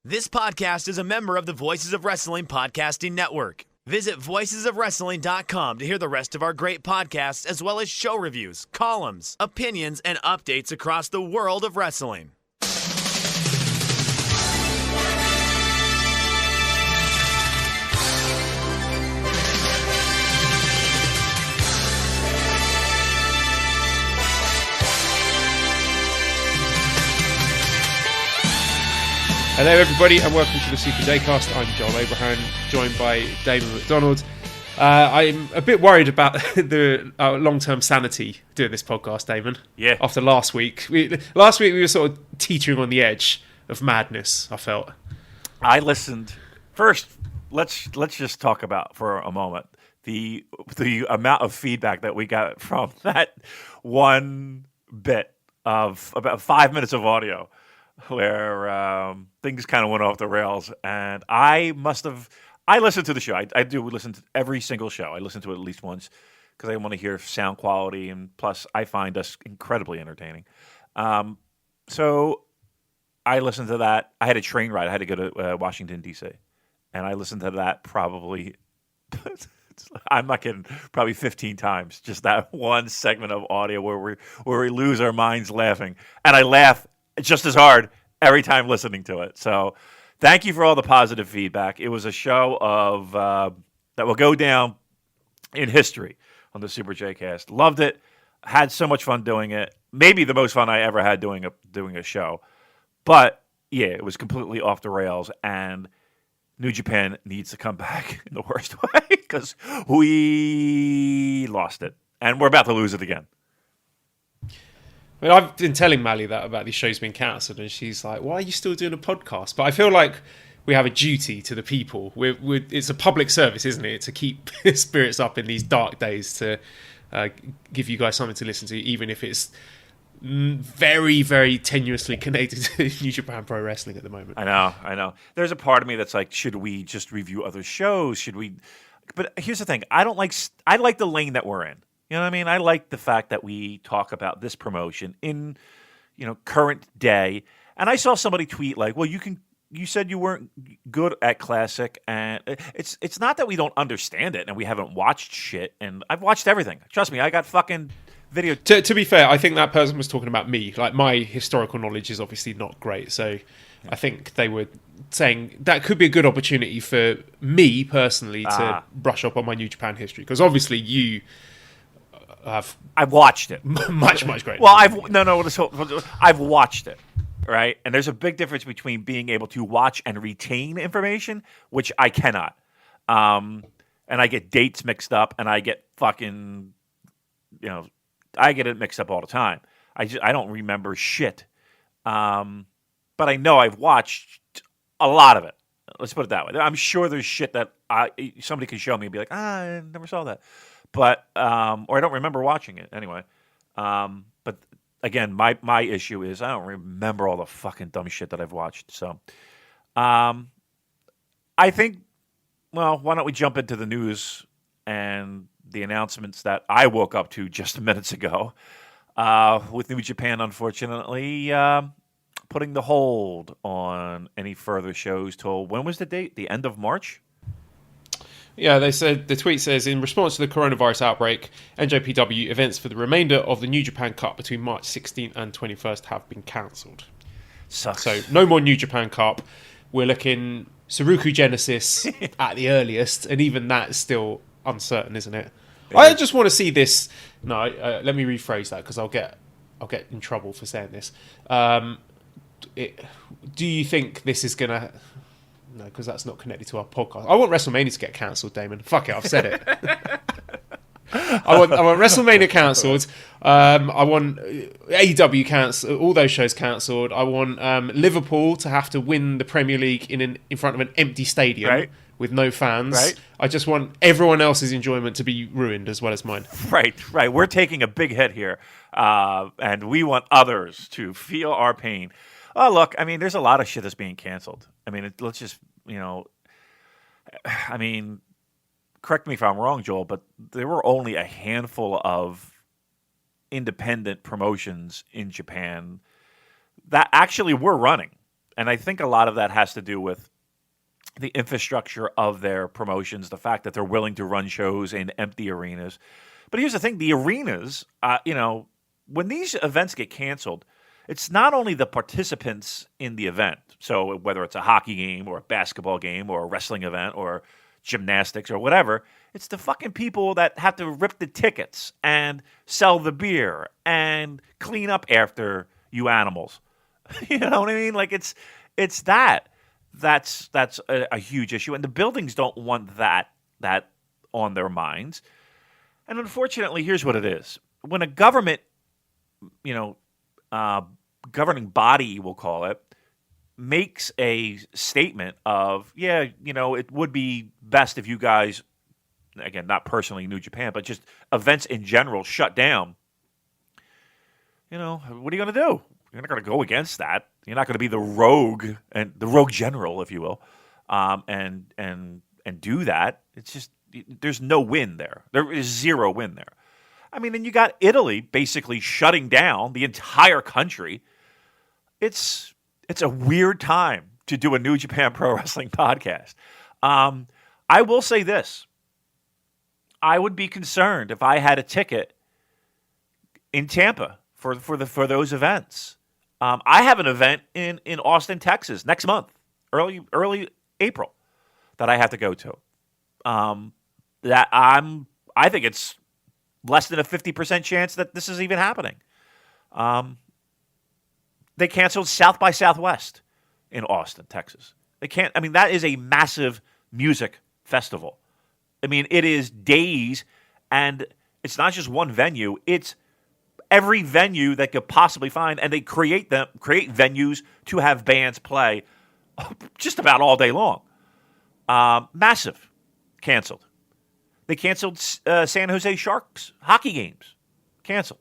This podcast is a member of the Voices of Wrestling Podcasting Network. Visit voicesofwrestling.com to hear the rest of our great podcasts, as well as show reviews, columns, opinions, and updates across the world of wrestling. Hello everybody and welcome to the Super Daycast. I'm Joel Abraham, joined by Damon McDonald. I'm a bit worried about the long-term sanity doing this podcast, Damon. Yeah. After last week. Last week we were sort of teetering on the edge of madness, I felt. I listened. First, let's just talk about for a moment the amount of feedback that we got from that one bit of about 5 minutes of audio where things kind of went off the rails. And I listened to the show. I do listen to every single show. I listen to it at least once because I want to hear sound quality, and plus I find us incredibly entertaining. So I listened to that. I had a train ride. I had to go to Washington, D.C., and I listened to that probably, I'm not kidding, probably 15 times, just that one segment of audio where we lose our minds laughing. And I laugh just as hard every time listening to it. So thank you for all the positive feedback. It was a show of that will go down in history on the Super J-Cast. Loved it. Had so much fun doing it. Maybe the most fun I ever had doing a show. But yeah, it was completely off the rails, and New Japan needs to come back in the worst way because we lost it, and we're about to lose it again. I mean, I've been telling Mally that about these shows being cancelled, and she's like, "Why are you still doing a podcast?" But I feel like we have a duty to the people. It's a public service, isn't it, to keep spirits up in these dark days, to give you guys something to listen to, even if it's very, very tenuously connected to New Japan Pro Wrestling at the moment. I know. There's a part of me that's like, should we just review other shows? Should we? But here's the thing: I like the lane that we're in. You know what I mean? I like the fact that we talk about this promotion in, current day. And I saw somebody tweet like, "Well, you said you weren't good at Classic," and it's not that we don't understand it and we haven't watched shit. And I've watched everything. Trust me, I got fucking video. To be fair, I think that person was talking about me. Like, my historical knowledge is obviously not great, so I think they were saying that could be a good opportunity for me personally to brush up on my New Japan history, because obviously you. I've watched it much greater. Well, I've watched it, right? And there's a big difference between being able to watch and retain information, which I cannot. And I get dates mixed up, and I get fucking, I get it mixed up all the time. I don't remember shit. But I know I've watched a lot of it. Let's put it that way. I'm sure there's shit that somebody can show me and be like, I never saw that. But or I don't remember watching it anyway. But again, my issue is I don't remember all the fucking dumb shit that I've watched. So I think, well, why don't we jump into the news and the announcements that I woke up to just minutes ago with New Japan, unfortunately, putting the hold on any further shows till, when was the date? The end of March? Yeah, they said, the tweet says, in response to the coronavirus outbreak, NJPW events for the remainder of the New Japan Cup between March 16th and 21st have been cancelled. Sucks. So no more New Japan Cup. We're looking Suruku Genesis at the earliest, and even that is still uncertain, isn't it? Yeah. I just want to see this. No, let me rephrase that, because I'll get in trouble for saying this. Do you think this is gonna? No, because that's not connected to our podcast. I want WrestleMania to get cancelled, Damon. Fuck it, I've said it. I want WrestleMania cancelled. I want AEW cancelled. All those shows cancelled. I want Liverpool to have to win the Premier League in front of an empty stadium with no fans. Right. I just want everyone else's enjoyment to be ruined as well as mine. Right. We're taking a big hit here, and we want others to feel our pain. Oh, look, I mean, there's a lot of shit that's being canceled. I mean, let's just, correct me if I'm wrong, Joel, but there were only a handful of independent promotions in Japan that actually were running. And I think a lot of that has to do with the infrastructure of their promotions, the fact that they're willing to run shows in empty arenas. But here's the thing: the arenas, when these events get canceled, it's not only the participants in the event. So whether it's a hockey game or a basketball game or a wrestling event or gymnastics or whatever, it's the fucking people that have to rip the tickets and sell the beer and clean up after you animals. You know what I mean? Like it's that. That's a huge issue, and the buildings don't want that on their minds. And unfortunately, here's what it is: when a government, governing body, we'll call it, makes a statement of, it would be best if you guys, again, not personally New Japan, but just events in general, shut down. What are you going to do? You're not going to go against that. You're not going to be the rogue general, if you will, and do that. It's just there's no win there. There is zero win there. I mean, and you got Italy basically shutting down the entire country. It's a weird time to do a New Japan Pro Wrestling podcast. I will say this: I would be concerned if I had a ticket in Tampa for those events. I have an event in Austin, Texas next month, early April, that I have to go to. I think it's less than a 50% chance that this is even happening. They canceled South by Southwest in Austin, Texas. That is a massive music festival. I mean, it is days, and it's not just one venue. It's every venue they could possibly find, and they create venues to have bands play just about all day long. Massive. Canceled. They canceled San Jose Sharks hockey games. Canceled.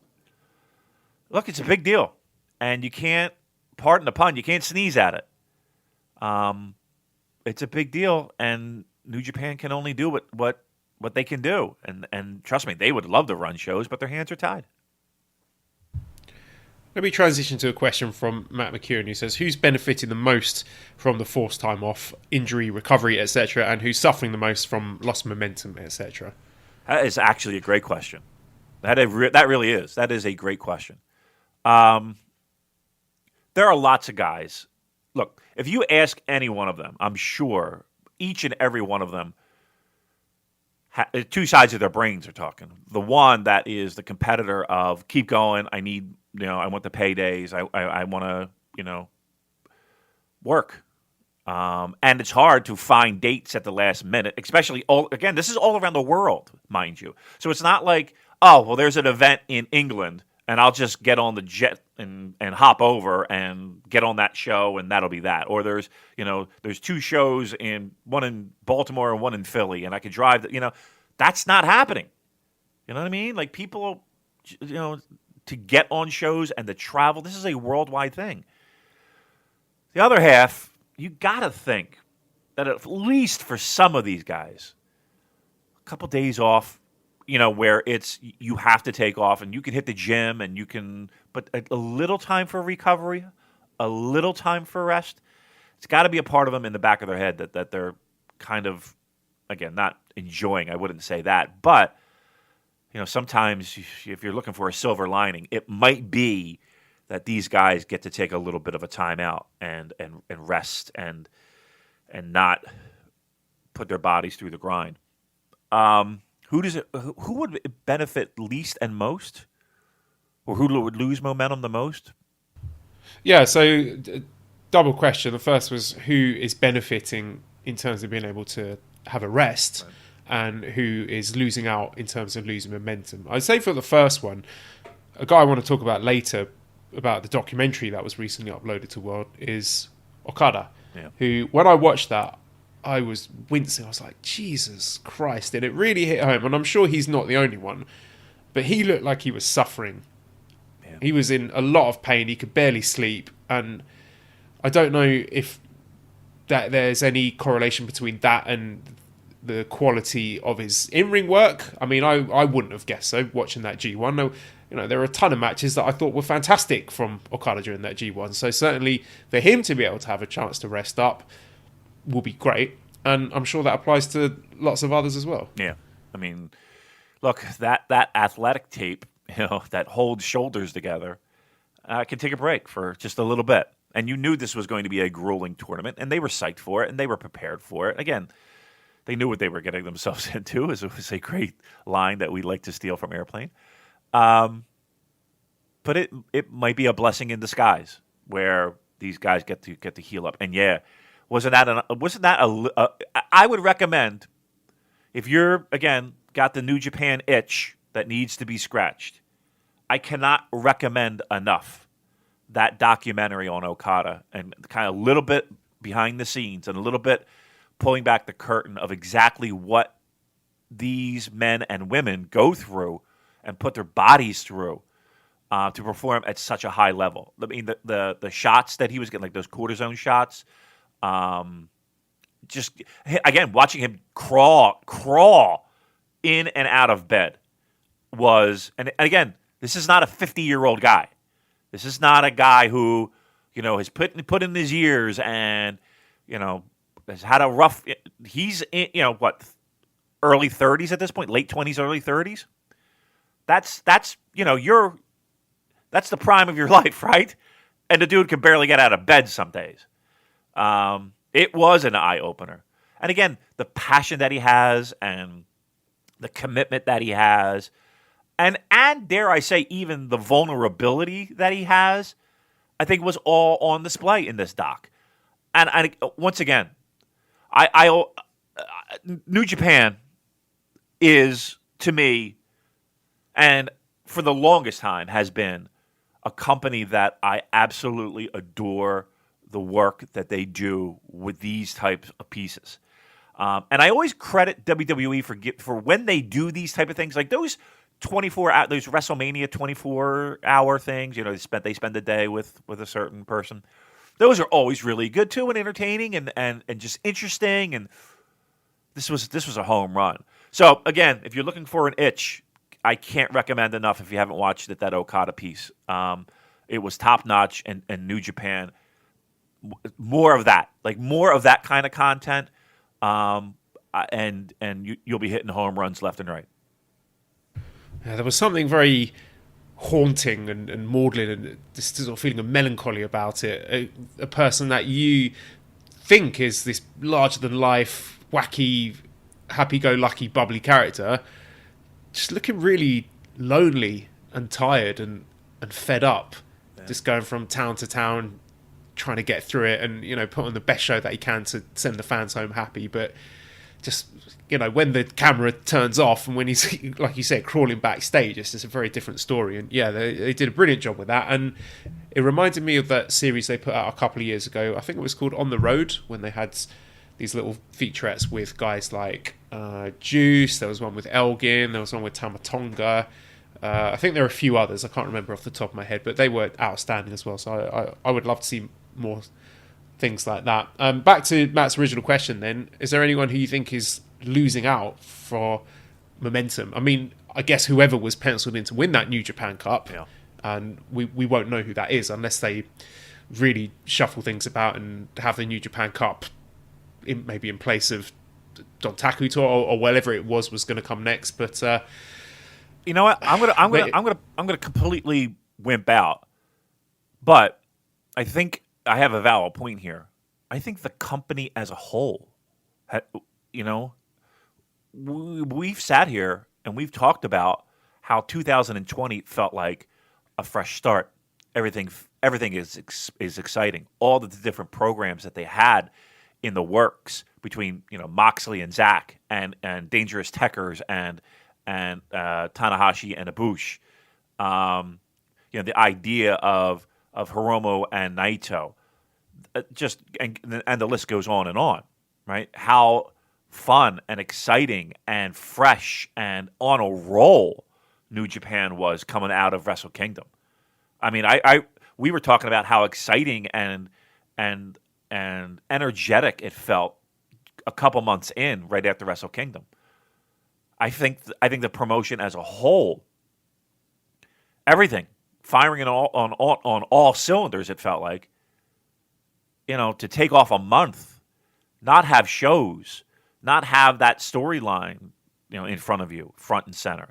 Look, it's a big deal, and you can't, pardon the pun, you can't sneeze at it. It's a big deal, and New Japan can only do what they can do, and trust me, they would love to run shows, but their hands are tied. Let me transition to a question from Matt McKeown, who says, who's benefiting the most from the forced time off, injury, recovery, etc., and who's suffering the most from lost momentum, etc.? That is actually a great question. That really is. That is a great question. There are lots of guys. Look, if you ask any one of them, I'm sure each and every one of them, two sides of their brains are talking. The one that is the competitor of keep going, I want the paydays, I want to, work. And it's hard to find dates at the last minute, especially, this is all around the world, mind you. So it's not like, there's an event in England, and I'll just get on the jet and hop over and get on that show, and that'll be that. Or there's two shows, one in Baltimore and one in Philly, and I could drive, that's not happening. You know what I mean? Like people, to get on shows and to travel, this is a worldwide thing. The other half, you got to think that at least for some of these guys, a couple days off, where it's you have to take off and you can hit the gym and you can, but a little time for recovery, a little time for rest, it's got to be a part of them in the back of their head that they're kind of, again, not enjoying, I wouldn't say that, but sometimes if you're looking for a silver lining, it might be that these guys get to take a little bit of a time out and rest and not put their bodies through the grind. Who would it benefit least and most? Or who would lose momentum the most? Yeah, so double question. The first was who is benefiting in terms of being able to have a rest, right, and who is losing out in terms of losing momentum. I'd say for the first one, a guy I want to talk about later about the documentary that was recently uploaded to World is Okada, who, when I watched that, I was wincing. I was like, Jesus Christ. And it really hit home. And I'm sure he's not the only one, but he looked like he was suffering. Yeah. He was in a lot of pain. He could barely sleep. And I don't know if that there's any correlation between that and the quality of his in-ring work. I mean, I wouldn't have guessed so, watching that G1. No, there are a ton of matches that I thought were fantastic from Okada during that G1. So certainly for him to be able to have a chance to rest up will be great. And I'm sure that applies to lots of others as well. Yeah. I mean, look, that athletic tape, that holds shoulders together, can take a break for just a little bit. And you knew this was going to be a grueling tournament, and they were psyched for it, and they were prepared for it. Again, they knew what they were getting themselves into. It was a great line that we like to steal from Airplane. But it might be a blessing in disguise where these guys get to heal up. And yeah, wasn't that I would recommend, if you're again got the New Japan itch that needs to be scratched, I cannot recommend enough that documentary on Okada, and kind of a little bit behind the scenes and a little bit pulling back the curtain of exactly what these men and women go through and put their bodies through to perform at such a high level. I mean, the shots that he was getting, like those cortisone shots, just again watching him crawl in and out of bed was, and again, this is not a 50-year-old guy. This is not a guy who, has put in his years and, has had a rough. He's in, early 30s at this point, late 20s, early 30s. That's that's the prime of your life, right? And the dude can barely get out of bed some days. It was an eye opener, and again, the passion that he has and the commitment that he has. And dare I say, even the vulnerability that he has, I think was all on display in this doc. And once again, New Japan is, to me, and for the longest time has been, a company that I absolutely adore the work that they do with these types of pieces. And I always credit WWE for when they do these type of things, like those 24 those WrestleMania 24-hour things, they spend a day with a certain person. Those are always really good too, and entertaining and just interesting. And this was a home run. So again, if you're looking for an itch, I can't recommend enough if you haven't watched it, that Okada piece. It was top notch, and New Japan, more of that kind of content, and you'll be hitting home runs left and right. Yeah, there was something very haunting and maudlin and this sort of feeling of melancholy about it. A person that you think is this larger-than-life, wacky, happy-go-lucky, bubbly character, just looking really lonely and tired and fed up, just going from town to town, trying to get through it and, put on the best show that he can to send the fans home happy. But just, when the camera turns off and when he's, like you said, crawling backstage, it's just a very different story. And yeah, they did a brilliant job with that. And it reminded me of that series they put out a couple of years ago. I think it was called On the Road, when they had these little featurettes with guys like Juice. There was one with Elgin. There was one with Tamatonga. I think there are a few others. I can't remember off the top of my head, but they were outstanding as well. So I would love to see more things like that. Back to Matt's original question then, is there anyone who you think is losing out for momentum? I mean, I guess whoever was penciled in to win that New Japan Cup, and we won't know who that is unless they really shuffle things about and have the New Japan Cup maybe in place of Dontaku Tour or whatever it was going to come next. But you know what? I'm gonna completely wimp out. But I think I have a valid point here. I think the company as a whole, we've sat here and we've talked about how 2020 felt like a fresh start. Everything is exciting. All the different programs that they had in the works between Moxley and Zack and Dangerous Tekkers and Tanahashi and Ibushi. The idea of Hiromu and Naito, and the list goes on, right? How fun and exciting and fresh and on a roll New Japan was coming out of Wrestle Kingdom. I mean, we were talking about how exciting and energetic it felt a couple months in, right after Wrestle Kingdom. I think the promotion as a whole, everything firing on all cylinders. It felt like, to take off a month, not have shows, not have that storyline, in front of you, front and center.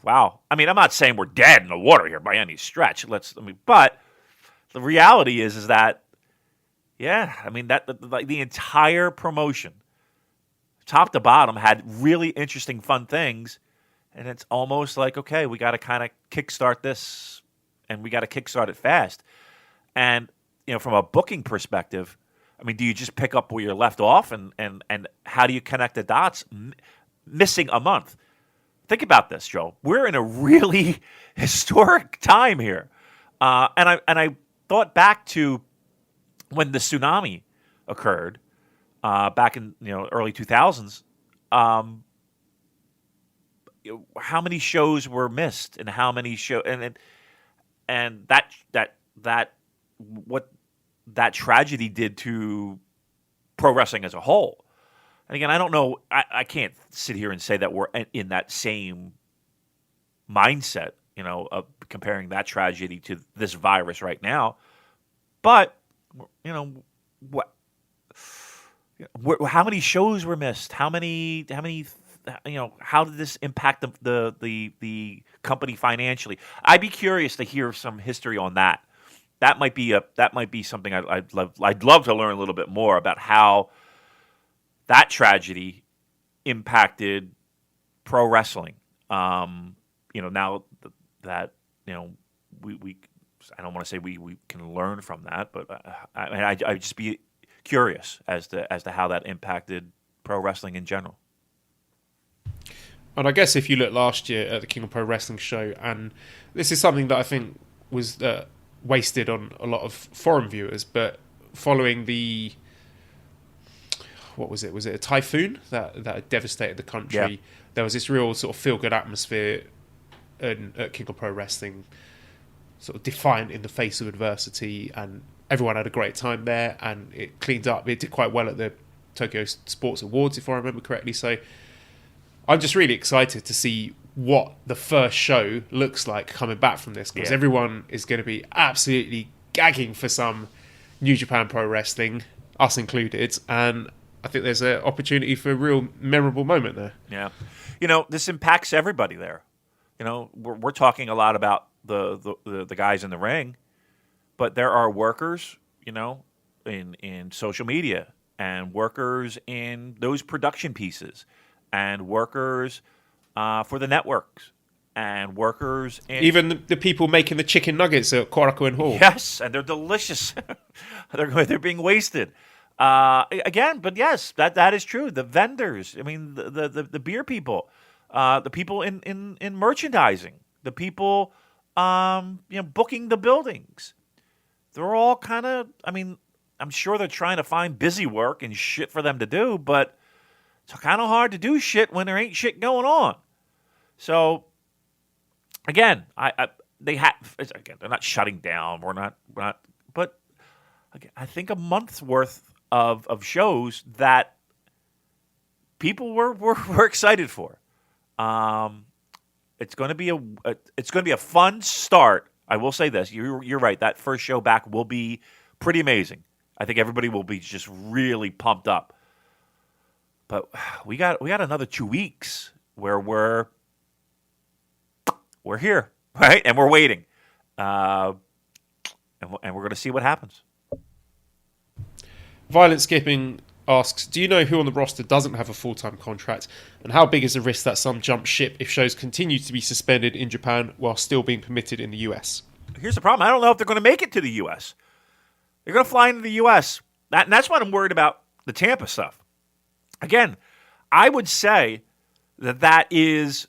Wow. I mean, I'm not saying we're dead in the water here by any stretch. But the reality is that, the entire promotion, top to bottom, had really interesting, fun things. And it's almost like, okay, we got to kind of kickstart this, and we got to kickstart it fast. And, from a booking perspective, I mean, do you just pick up where you're left off, and how do you connect the dots? Missing a month. Think about this, Joe. We're in a really historic time here. And I thought back to when the tsunami occurred back in early 2000s. How many shows were missed, and how many and that what that tragedy did to pro wrestling as a whole. And again, I don't know. I can't sit here and say that we're in that same mindset, of comparing that tragedy to this virus right now. But what? How many shows were missed? How many? How did this impact the company financially? I'd be curious to hear some history on that. That might be something I'd love to learn a little bit more about how that tragedy impacted pro wrestling. Now that we I don't want to say we can learn from that, but I'd just be curious as to how that impacted pro wrestling in general. And I guess if you look last year at the King of Pro Wrestling show, and this is something that I think was wasted on a lot of foreign viewers, but following the, what was it? Was it a typhoon that had devastated the country? Yeah. There was this real sort of feel-good atmosphere at King of Pro Wrestling, sort of defiant in the face of adversity, and everyone had a great time there, and it cleaned up. It did quite well at the Tokyo Sports Awards, if I remember correctly. So I'm just really excited to see what the first show looks like coming back from this, because everyone is going to be absolutely gagging for some New Japan Pro Wrestling, us included, and I think there's an opportunity for a real memorable moment there. Yeah. This impacts everybody there. We're talking a lot about the guys in the ring, but there are workers, in social media, and workers in those production pieces, and workers for the networks, and workers in... Even the people making the chicken nuggets at Korakuen Hall. Yes, and they're delicious. They're being wasted. Again, but yes, that is true. The vendors, I mean, the beer people, the people in merchandising, the people booking the buildings. They're all kind of, I mean, I'm sure they're trying to find busy work and shit for them to do, but it's kind of hard to do shit when there ain't shit going on. So, again, they're not shutting down. We're not, but again, I think a month's worth of shows that people were excited for. It's going to be a fun start. I will say this: you're right. That first show back will be pretty amazing. I think everybody will be just really pumped up. But we got another 2 weeks where we're here, right? And we're waiting. And we're going to see what happens. Violent Skipping asks, do you know who on the roster doesn't have a full-time contract? And how big is the risk that some jump ship if shows continue to be suspended in Japan while still being permitted in the US? Here's the problem. I don't know if they're going to make it to the US. They're going to fly into the US. And that's what I'm worried about, the Tampa stuff. Again, I would say that is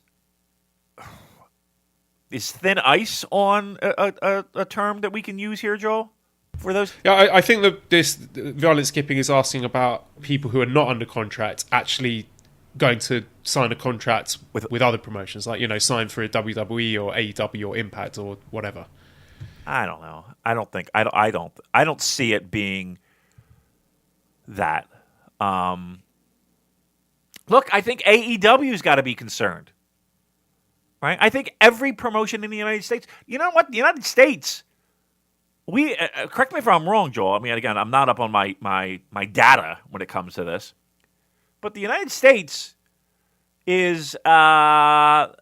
thin ice on a term that we can use here, Joel, for those? Yeah, I think that this Violent Skipping is asking about people who are not under contract actually going to sign a contract with other promotions, like, sign for a WWE or AEW or Impact or whatever. I don't know. I don't see it being that. Look, I think AEW's got to be concerned, right? I think every promotion in the United States, you know what? The United States, we correct me if I'm wrong, Joel. I mean, again, I'm not up on my data when it comes to this, but the United States is it's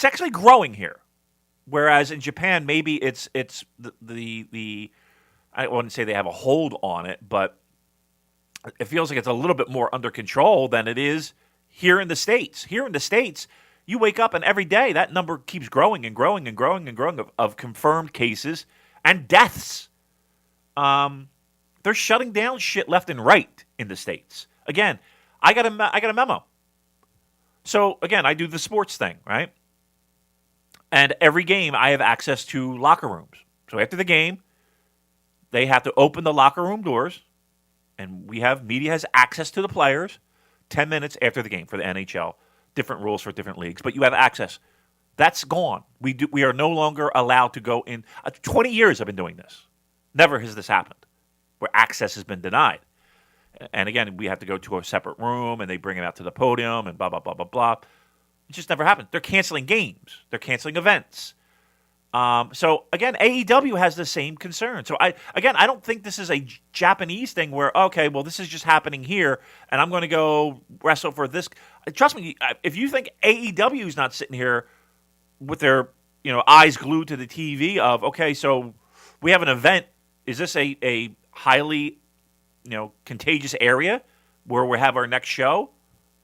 actually growing here, whereas in Japan, maybe it's the I wouldn't say they have a hold on it, but it feels like it's a little bit more under control than it is here in the States. Here in the States, you wake up and every day that number keeps growing and growing and growing and growing of confirmed cases and deaths. They're shutting down shit left and right in the States. Again, I got a memo. So again, I do the sports thing, right? And every game I have access to locker rooms. So after the game, they have to open the locker room doors, and media has access to the players 10 minutes after the game for the NHL. Different rules for different leagues, but you have access. That's gone. We are no longer allowed to go in. 20 years I've been doing this. Never has this happened where access has been denied. And again, we have to go to a separate room, and they bring it out to the podium, and blah, blah, blah, blah, blah. It just never happened. They're canceling games. They're canceling events. So again, AEW has the same concern. So I don't think this is a Japanese thing where, okay, well, this is just happening here, and I'm going to go wrestle for this. Trust me, if you think AEW is not sitting here with their eyes glued to the TV of, okay, so we have an event. Is this a highly contagious area where we have our next show?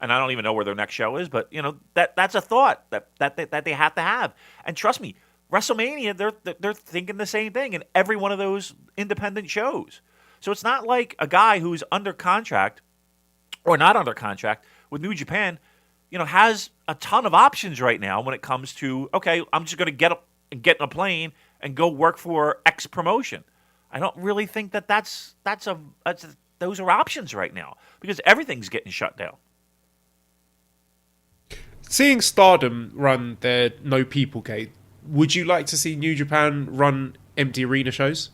And I don't even know where their next show is, but that's a thought that they have to have. And trust me, WrestleMania, they're thinking the same thing in every one of those independent shows. So it's not like a guy who's under contract or not under contract with New Japan, has a ton of options right now when it comes to, okay, I'm just going to get in a plane and go work for X promotion. I don't really think those are options right now because everything's getting shut down. Seeing Stardom run their No People Gate, would you like to see New Japan run empty arena shows?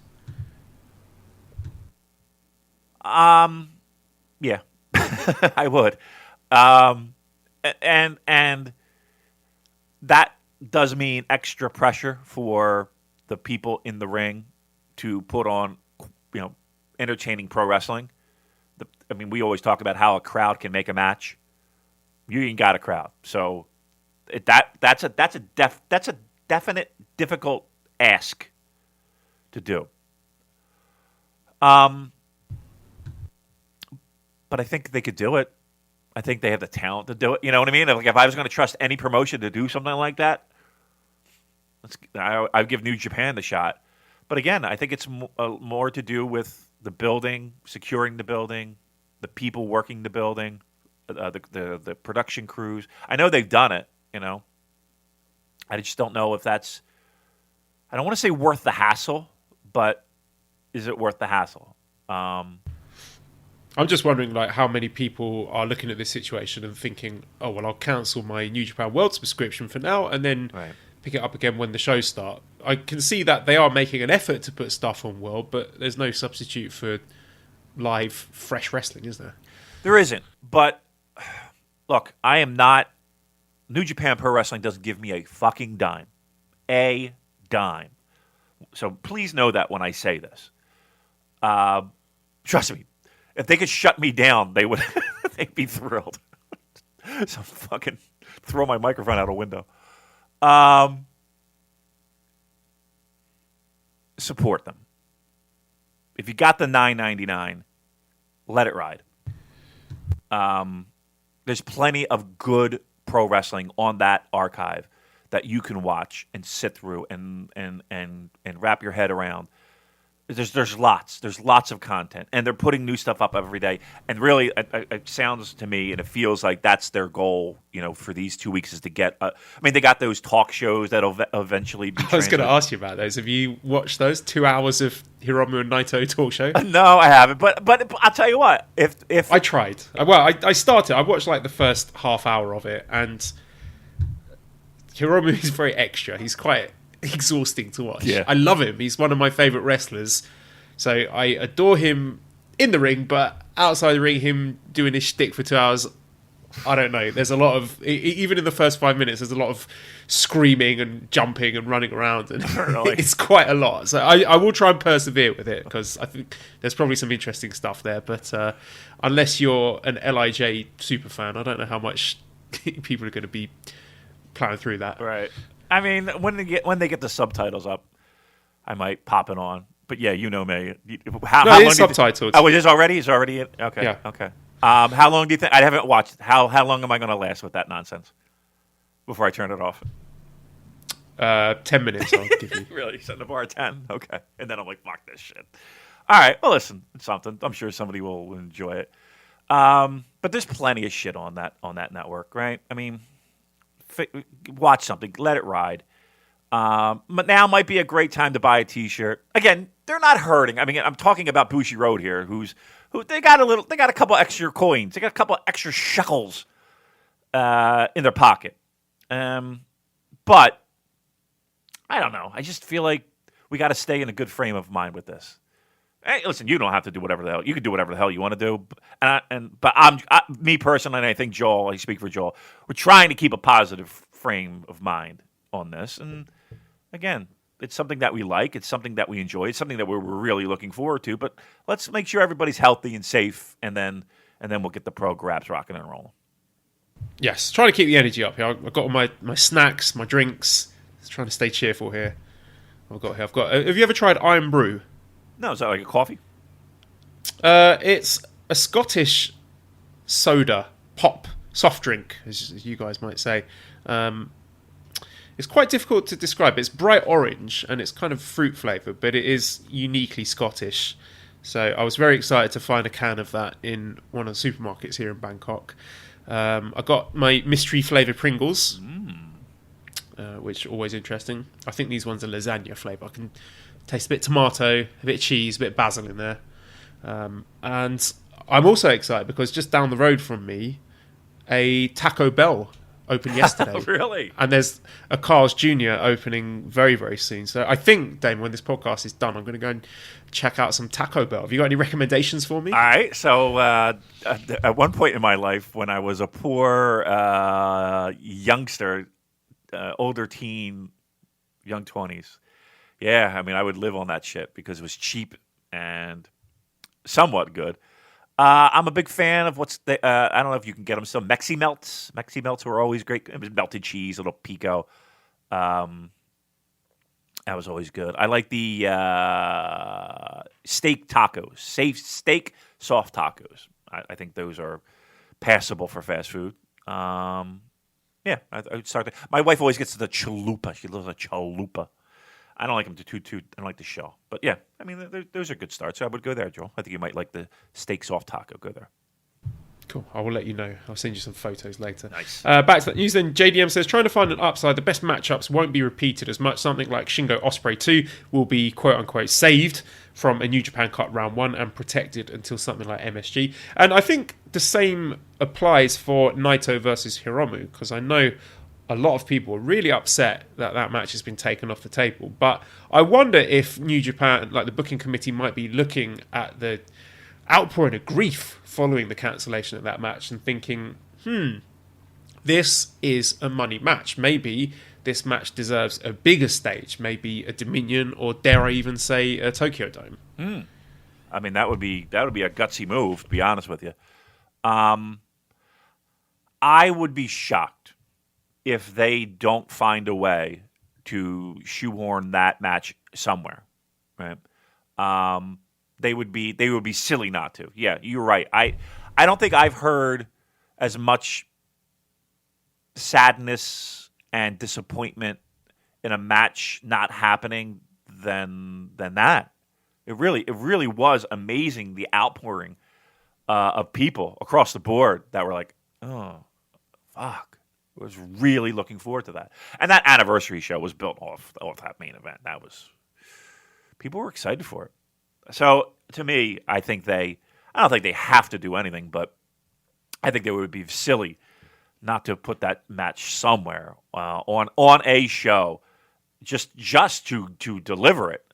Yeah, I would. And that does mean extra pressure for the people in the ring to put on, entertaining pro wrestling. We always talk about how a crowd can make a match. You ain't got a crowd, so that's a definite difficult ask to do. But I think they could do it. I think they have the talent to do it. You know what I mean? Like if I was going to trust any promotion to do something like that, I'd give New Japan the shot. But again, I think it's more to do with the building, securing the building, the people working the building, the production crews. I know they've done it. I just don't know if that's. I don't want to say worth the hassle, but is it worth the hassle? I'm just wondering, how many people are looking at this situation and thinking, "Oh, well, I'll cancel my New Japan World subscription for now, and then pick it up again when the shows start." I can see that they are making an effort to put stuff on World, but there's no substitute for live, fresh wrestling, is there? There isn't. But look, I am not. New Japan Pro Wrestling doesn't give me a fucking dime. A dime. So please know that when I say this. Trust me, if they could shut me down, they would. They'd be thrilled. So fucking throw my microphone out a window. Support them. If you got the $9.99, let it ride. There's plenty of good pro wrestling on that archive that you can watch and sit through and wrap your head around. There's lots of content, and they're putting new stuff up every day. And really, it sounds to me, and it feels like that's their goal, for these 2 weeks is to get. They got those talk shows that'll eventually be. I was going to ask you about those. Have you watched those 2 hours of Hiromu and Naito talk show? No, I haven't. But I'll tell you what, if I tried, I started. I watched the first half hour of it, and Hiromu is very extra. He's quite exhausting to watch. Yeah. I love him. He's one of my favourite wrestlers. So I adore him in the ring, but outside the ring, him doing his shtick for 2 hours, I don't know. There's a lot of even in the first 5 minutes. There's a lot of screaming and jumping and running around, and Really? it's quite a lot. So I will try and persevere with it because I think there's probably some interesting stuff there. But unless you're an LIJ super fan, I don't know how much people are going to be plowing through that. Right. I mean, when they get the subtitles up, I might pop it on. But yeah, you know me. How No, long it's subtitled. Oh, it is already? It's already it? Okay. Yeah. Okay. How long do you think? I haven't watched. How long am I going to last with that nonsense before I turn it off? 10 minutes, I'll give you. Really? Setting the bar at 10? Okay. And then I'm like, fuck this shit. All right. Well, listen, it's something. I'm sure somebody will enjoy it. But there's plenty of shit on that network, right? I mean, watch something. Let it ride. But now might be a great time to buy a T-shirt. Again, they're not hurting. I mean, I'm talking about Bushi Road here, who they got a couple extra coins, they got a couple extra shekels in their pocket. But I don't know. I just feel like we got to stay in a good frame of mind with this. Hey, listen, you don't have to do whatever the hell you can do whatever the hell you want to do. But me personally, and I think Joel, I speak for Joel, we're trying to keep a positive frame of mind on this. And again, it's something that we like. It's something that we enjoy. It's something that we're really looking forward to. But let's make sure everybody's healthy and safe, and then we'll get the pro grabs rocking and rolling. Yes, trying to keep the energy up here. I've got all my snacks, my drinks. Just trying to stay cheerful here. I've got. Have you ever tried Iron Brew? No, is that like a coffee? It's a Scottish soda pop soft drink, as you guys might say. It's quite difficult to describe. It's bright orange and it's kind of fruit flavoured, but it is uniquely Scottish. So I was very excited to find a can of that in one of the supermarkets here in Bangkok. I got my mystery flavoured Pringles, which are always interesting. I think these ones are lasagna flavour. I can taste a bit of tomato, a bit of cheese, a bit of basil in there. And I'm also excited because just down the road from me, a Taco Bell opened yesterday. Really? And there's a Carl's Jr. opening very, very soon. So I think, Damon, when this podcast is done, I'm going to go and check out some Taco Bell. Have you got any recommendations for me? All right. So at one point in my life, when I was a poor youngster, older teen, young 20s, yeah, I mean, I would live on that shit because it was cheap and somewhat good. I'm a big fan of I don't know if you can get them still. Mexi Melts. Mexi Melts were always great. It was melted cheese, a little pico. That was always good. I like the steak tacos. Steak soft tacos. I think those are passable for fast food. Yeah, I would start there. My wife always gets the chalupa. She loves a chalupa. I don't like them too. I don't like the shell. But yeah, I mean, those are good starts. So I would go there, Joel. I think you might like the steak soft taco. Go there. Cool. I will let you know. I'll send you some photos later. Nice. Back to that news then. JDM says, trying to find an upside. The best matchups won't be repeated as much. Something like Shingo Ospreay 2 will be quote-unquote saved from a New Japan Cup round 1 and protected until something like MSG. And I think the same applies for Naito versus Hiromu, because I know a lot of people are really upset that that match has been taken off the table. But I wonder if New Japan, like the booking committee, might be looking at the outpouring of grief following the cancellation of that match and thinking, this is a money match. Maybe this match deserves a bigger stage, maybe a Dominion, or dare I even say a Tokyo Dome. I mean, that would be a gutsy move, to be honest with you. I would be shocked if they don't find a way to shoehorn that match somewhere, right? They would be silly not to. Yeah, you're right. I don't think I've heard as much sadness and disappointment in a match not happening than that. It really was amazing, the outpouring of people across the board that were like, oh, fuck. I was really looking forward to that. And that anniversary show was built off that main event. People were excited for it. So to me, I don't think they have to do anything, but I think they would be silly not to put that match somewhere on a show, just to deliver it.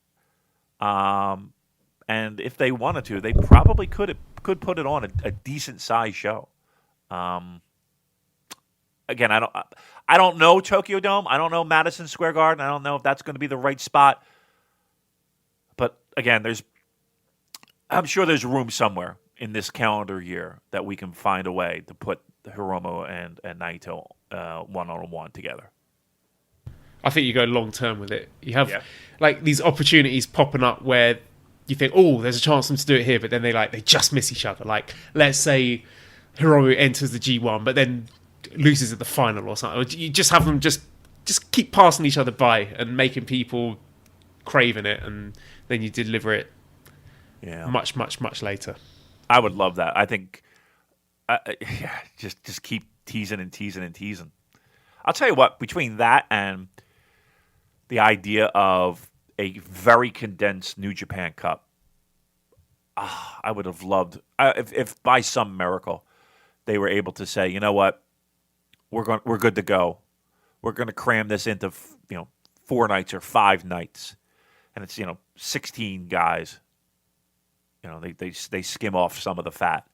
And if they wanted to, they probably could put it on a decent sized show. again, I don't know Tokyo Dome. I don't know Madison Square Garden. I don't know if that's going to be the right spot. But again, I'm sure there's room somewhere in this calendar year that we can find a way to put Hiromu and Naito one-on-one together. I think you go long term with it. You have like these opportunities popping up where you think, oh, there's a chance for them to do it here, but then they just miss each other. Like, let's say Hiromu enters the G1, but then loses at the final or something. Or you just have them just keep passing each other by and making people craving it, and then you deliver it much, much, much later. I would love that. I think, just keep teasing and teasing and teasing. I'll tell you what, between that and the idea of a very condensed New Japan Cup, I would have loved if by some miracle they were able to say, you know what, we're good to go. We're going to cram this into 4 nights or 5 nights, and it's 16 guys. They skim off some of the fat,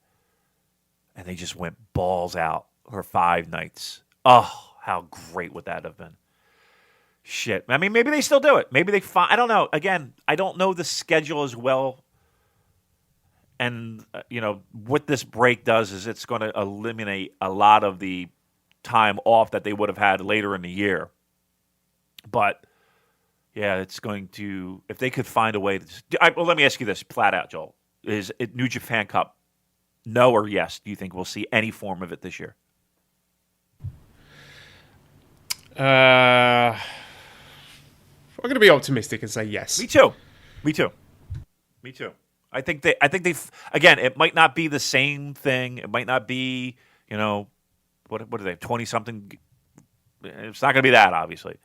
and they just went balls out for 5 nights. Oh, how great would that have been? Shit. I mean, maybe they still do it. Maybe I don't know. Again, I don't know the schedule as well. And, what this break does is it's going to eliminate a lot of the time off that they would have had later in the year. But, yeah, it's going to, if they could find a way to, well, let me ask you this flat out, Joel. Is it New Japan Cup, no or yes? Do you think we'll see any form of it this year? I'm going to be optimistic and say yes. Me too. I think they again, it might not be the same thing. It might not be, what are they, 20 something? It's not going to be that, obviously.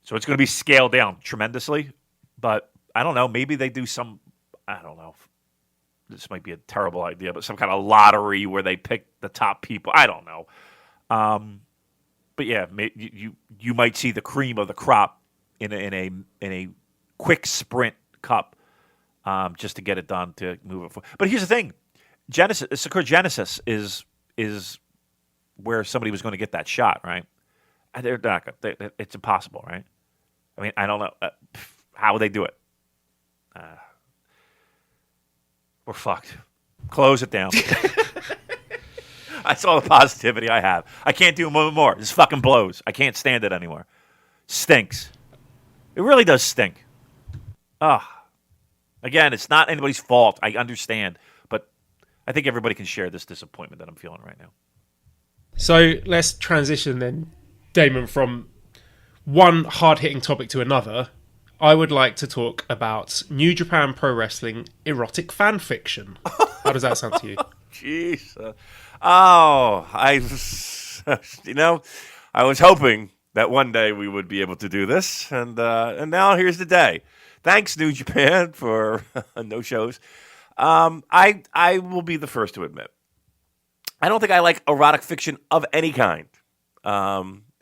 So it's going to be scaled down tremendously. But I don't know. Maybe they do some, I don't know. This might be a terrible idea, but some kind of lottery where they pick the top people. I don't know. But yeah, you might see the cream of the crop in a quick sprint cup, just to get it done to move it forward. But here's the thing: Sakura Genesis is where somebody was going to get that shot, right? And they're not. It's impossible, right? I mean, I don't know how would they do it. We're fucked. Close it down. That's all the positivity I have. I can't do more. This fucking blows. I can't stand it anymore. Stinks. It really does stink. Again, it's not anybody's fault. I understand. But I think everybody can share this disappointment that I'm feeling right now. So let's transition then, Damon, from one hard-hitting topic to another. I would like to talk about New Japan Pro Wrestling erotic fan fiction. How does that sound to you? Jeez. I was hoping that one day we would be able to do this, and now here's the day. Thanks, New Japan, for no shows. I will be the first to admit, I don't think I like erotic fiction of any kind,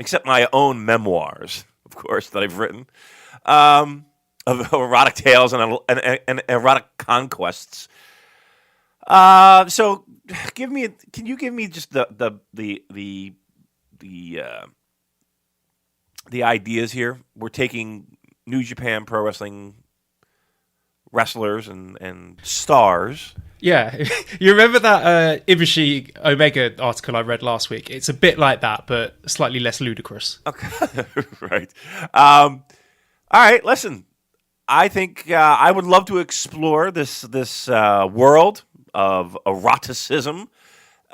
except my own memoirs, of course, that I've written, of erotic tales and erotic conquests. So can you give me just the ideas here? We're taking New Japan Pro Wrestling wrestlers and stars. Yeah, you remember that Ibushi Omega article I read last week? It's a bit like that, but slightly less ludicrous. Okay, right. All right, listen. I think I would love to explore this world of eroticism,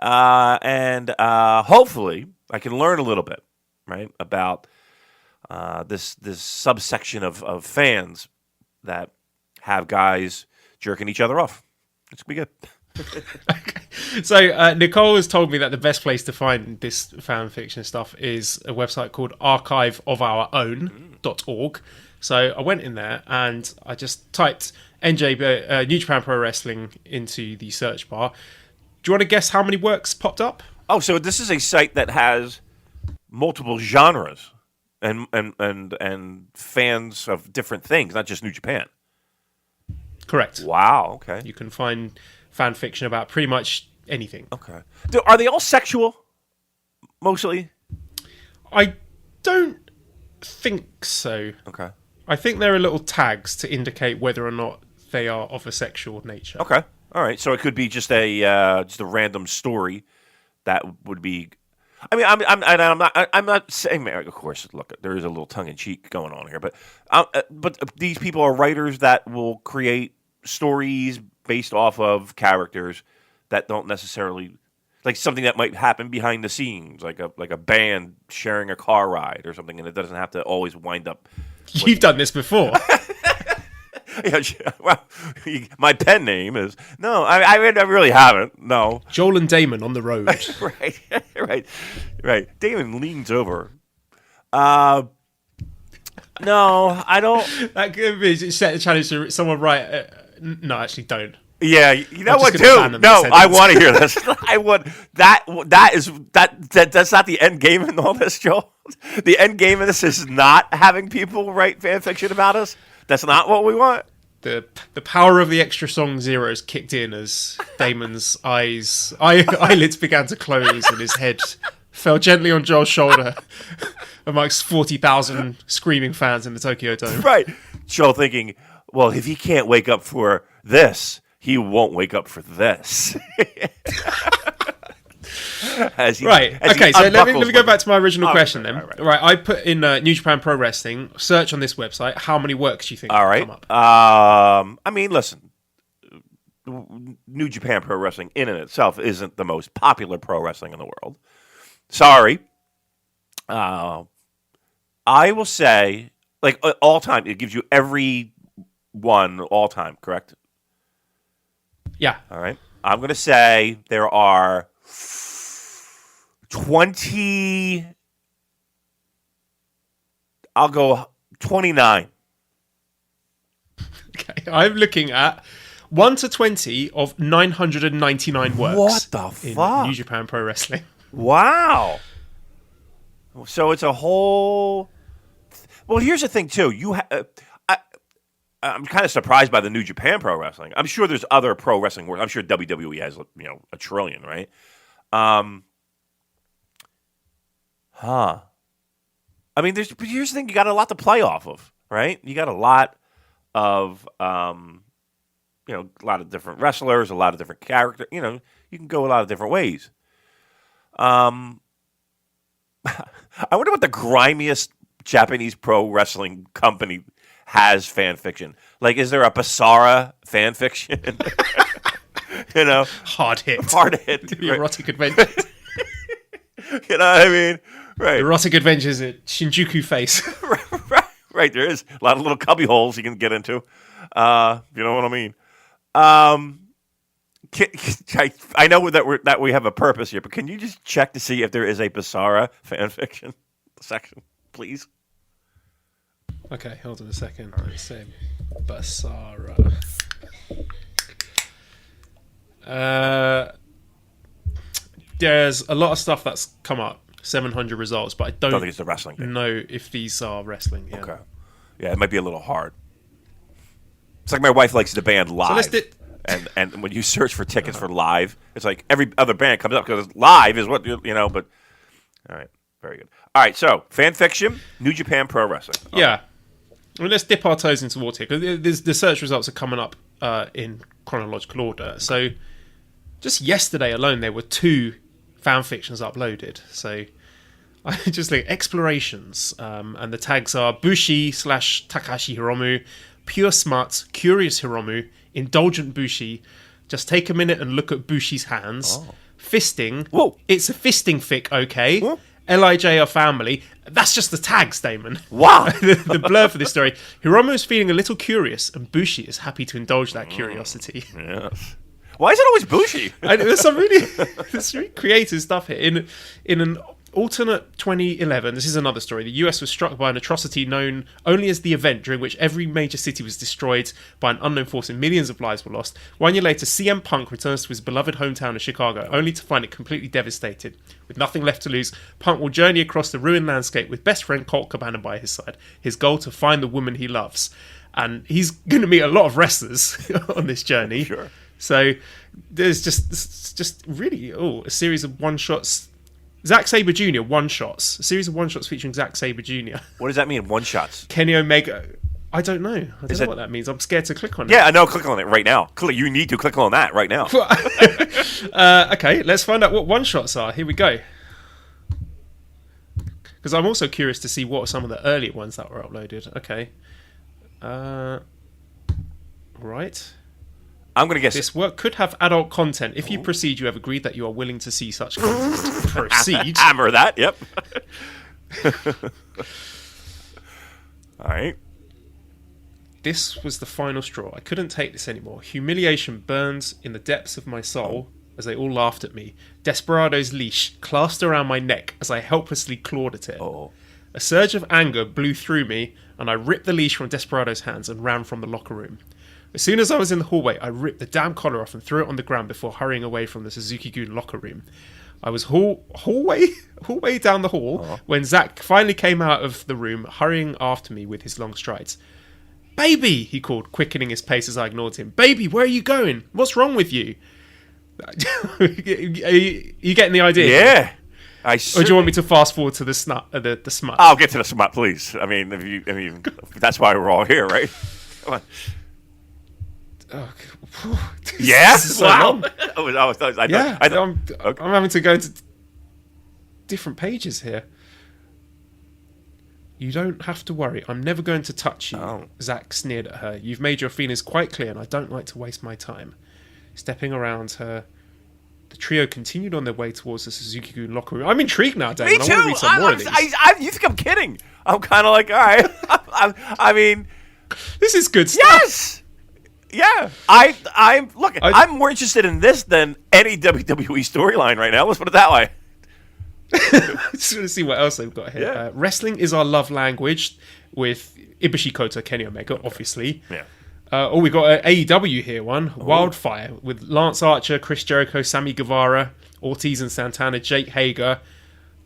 and hopefully I can learn a little bit, right, about this subsection of fans that have guys jerking each other off. It's going to be good. So Nicole has told me that the best place to find this fan fiction stuff is a website called archiveofourown.org. So I went in there and I just typed New Japan Pro Wrestling into the search bar. Do you want to guess how many works popped up? Oh, so this is a site that has multiple genres and fans of different things, not just New Japan. Correct. Wow, okay. You can find fan fiction about pretty much anything. Okay. Are they all sexual? Mostly? I don't think so. Okay. I think there are little tags to indicate whether or not they are of a sexual nature. Okay. All right. So it could be just a random story that would be. I mean, I'm not saying. Of course, look, there is a little tongue in cheek going on here, but these people are writers that will create stories based off of characters that don't necessarily, like something that might happen behind the scenes, like a band sharing a car ride or something, and it doesn't have to always wind up. You've done this before. Yeah, well, my pen name is I really haven't. No, Joel and Damon on the road. right. Damon leans over. No, I don't. That could be set a challenge to someone write. No, actually, don't. Yeah, you know I'm what, just gonna ban too? them No, in I sentence. want to hear this. I would. That's not the end game in all this, Joel. The end game of this is not having people write fan fiction about us. That's not what we want. The power of the extra song zeros kicked in as Damon's eyelids began to close and his head fell gently on Joel's shoulder amongst 40,000 screaming fans in the Tokyo Dome. Right. Joel thinking, well, if he can't wake up for this, he won't wake up for this. Right. Okay, so let me go back to my original question then. Right, I put in New Japan Pro Wrestling, search on this website. How many works do you think All right. come up? I mean, listen, New Japan Pro Wrestling in and itself isn't the most popular pro wrestling in the world. Sorry. I will say, like, all time, it gives you every one all time, correct? Yeah. All right. I'm going to say there are 20. I'll go 29. Okay, I'm looking at 1 to 20 of 999 works. What the in fuck? New Japan Pro Wrestling. Wow. So it's a whole. Well, here's the thing too. I'm kind of surprised by the New Japan Pro Wrestling. I'm sure there's other pro wrestling works. I'm sure WWE has, a trillion, right? I mean, but here's the thing: you got a lot to play off of, right? You got a lot of, a lot of different wrestlers, a lot of different characters. You can go a lot of different ways. I wonder what the grimiest Japanese pro wrestling company has fan fiction. Like, is there a Basara fan fiction? Hard hit. The The erotic adventures. You know what I mean? Right. Erotic adventures at Shinjuku Face. Right. There is a lot of little cubby holes you can get into. You know what I mean? I know that we have a purpose here, but can you just check to see if there is a Basara fan fiction section, please? Okay, hold on a second. Let's say Basara. There's a lot of stuff that's come up, 700 results, but I don't think it's the wrestling thing. know if these are wrestling. Yeah. Okay. Yeah, it might be a little hard. It's like my wife likes the band Live. And when you search for tickets for Live, it's like every other band comes up because Live is what, but all right, very good. All right, so fan fiction, New Japan Pro Wrestling. Yeah. Well, let's dip our toes into water here because the search results are coming up in chronological order. So just yesterday alone, there were 2 fan fictions uploaded. So I just like explorations, and the tags are Bushi / Takashi Hiromu, Pure Smut, Curious Hiromu, Indulgent Bushi, Just Take a Minute and Look at Bushi's Hands, Fisting, Whoa. It's a Fisting Fic, okay, Whoa. LIJ are family. That's just the tags, Damon. Wow. the blur for this story. Hiromu is feeling a little curious, and Bushi is happy to indulge that curiosity. Yes. Why is it always Bushi? There's there's really creative stuff here. In an alternate 2011, this is another story. The US was struck by an atrocity known only as the event, during which every major city was destroyed by an unknown force and millions of lives were lost. 1 year later, CM Punk returns to his beloved hometown of Chicago, only to find it completely devastated. With nothing left to lose, Punk will journey across the ruined landscape with best friend Colt Cabana by his side. His goal to find the woman he loves. And he's going to meet a lot of wrestlers on this journey. Sure. So there's just really a series of one-shots Zack Sabre Jr. one-shots. A series of one-shots featuring Zack Sabre Jr. What does that mean? One shots. Kenny Omega. I don't know. I don't know what that means. I'm scared to click on it. Yeah, I know. Click on it right now. You need to click on that right now. Okay, let's find out what one-shots are. Here we go. Because I'm also curious to see what are some of the earlier ones that were uploaded. Okay. Right. I'm going to guess. This work could have adult content. If you proceed, you have agreed that you are willing to see such content. Proceed. Hammer that. Yep. All right. This was the final straw. I couldn't take this anymore. Humiliation burns in the depths of my soul as they all laughed at me. Desperado's leash clasped around my neck as I helplessly clawed at it. Oh. A surge of anger blew through me, and I ripped the leash from Desperado's hands and ran from the locker room. As soon as I was in the hallway, I ripped the damn collar off and threw it on the ground before hurrying away from the Suzuki-gun locker room. I was hallway down the hall when Zack finally came out of the room, hurrying after me with his long strides. "Baby!" he called, quickening his pace as I ignored him. "Baby, where are you going? What's wrong with you?" Are you getting the idea? Yeah. Or do you want me to fast forward to the smut? I'll get to the smut, please. I mean, that's why we're all here, right? Come on. Oh, Yeah. so Wow. long. I'm having to go to different pages here. "You don't have to worry. I'm never going to touch you." Oh. Zack sneered at her. "You've made your feelings quite clear, and I don't like to waste my time." Stepping around her, the trio continued on their way towards the Suzuki-gun locker room. I'm intrigued now, Damon. Me too. I want to read some more of these. You think I'm kidding? I'm kind of like, all right. I mean, This is good stuff. yes. Yeah. I'm more interested in this than any WWE storyline right now. Let's put it that way. Just want to see what else they've got here. Yeah. Wrestling is our love language with Ibushi Kota, Kenny Omega, obviously. Yeah. We got an AEW here one. Wildfire with Lance Archer, Chris Jericho, Sammy Guevara, Ortiz and Santana, Jake Hager.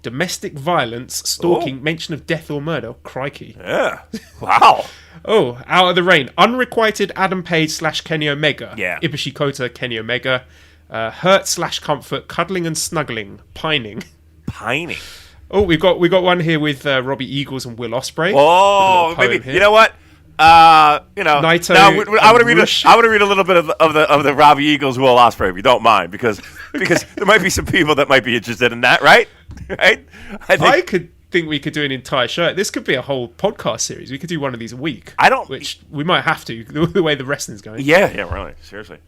Domestic violence, stalking, mention of death or murder. Oh, crikey. Yeah. Wow. Out of the rain. Unrequited Adam Page / Kenny Omega. Yeah. Ibushi Kota, Kenny Omega. Hurt / comfort, cuddling and snuggling, pining. Pining. Oh, we got one here with Robbie Eagles and Will Ospreay. Oh, maybe here. you know what? Naito now, I want to read. Rush. I want to read a little bit of the Robbie Eagles Will Ospreay, if you don't mind, because there might be some people that might be interested in that, right? Right? I think we could do an entire show. This could be a whole podcast series. We could do one of these a week. Which we might have to, the way the wrestling's going. Yeah, really, seriously.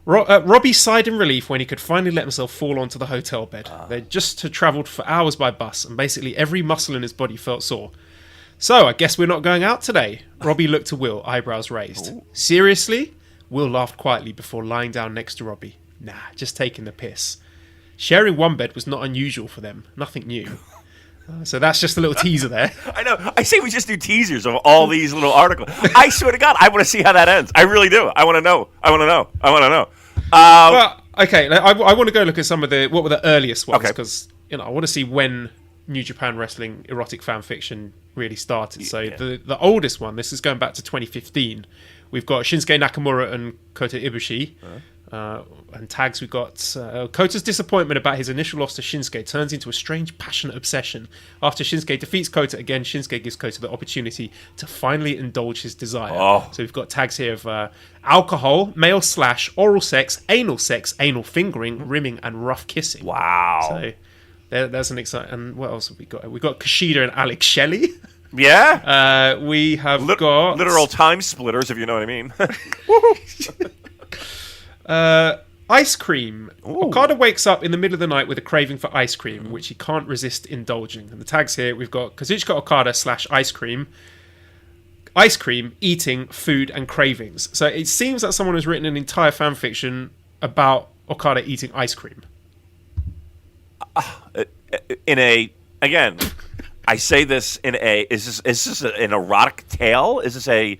Robbie sighed in relief when he could finally let himself fall onto the hotel bed. They'd just travelled for hours by bus, and basically every muscle in his body felt sore. "So, I guess we're not going out today." Robbie looked to Will, eyebrows raised. Ooh. "Seriously?" Will laughed quietly before lying down next to Robbie. "Nah, just taking the piss." Sharing one bed was not unusual for them. Nothing new. So that's just a little teaser there. I know. I say we just do teasers of all these little articles. I swear to God, I want to see how that ends. I really do. I want to know. Well, okay, I want to go look at some of what were the earliest ones, because I want to see when New Japan Wrestling erotic fan fiction really started. So the oldest one, this is going back to 2015. We've got Shinsuke Nakamura and Kota Ibushi. And tags, we've got Kota's disappointment about his initial loss to Shinsuke turns into a strange, passionate obsession. After Shinsuke defeats Kota again, Shinsuke gives Kota the opportunity to finally indulge his desire. So we've got tags here of alcohol, male / oral sex, anal fingering, rimming, and rough kissing. Wow. So there's an exciting. And what else have we got? We've got Kushida and Alex Shelley. Yeah. We have got literal time splitters, if you know what I mean. Ice cream. Ooh. Okada wakes up in the middle of the night with a craving for ice cream, which he can't resist indulging. And the tags here, we've got Kazuchika Okada / ice cream, eating, food, and cravings. So it seems that someone has written an entire fan fiction about Okada eating ice cream. Again, I say this is this an erotic tale? Is this a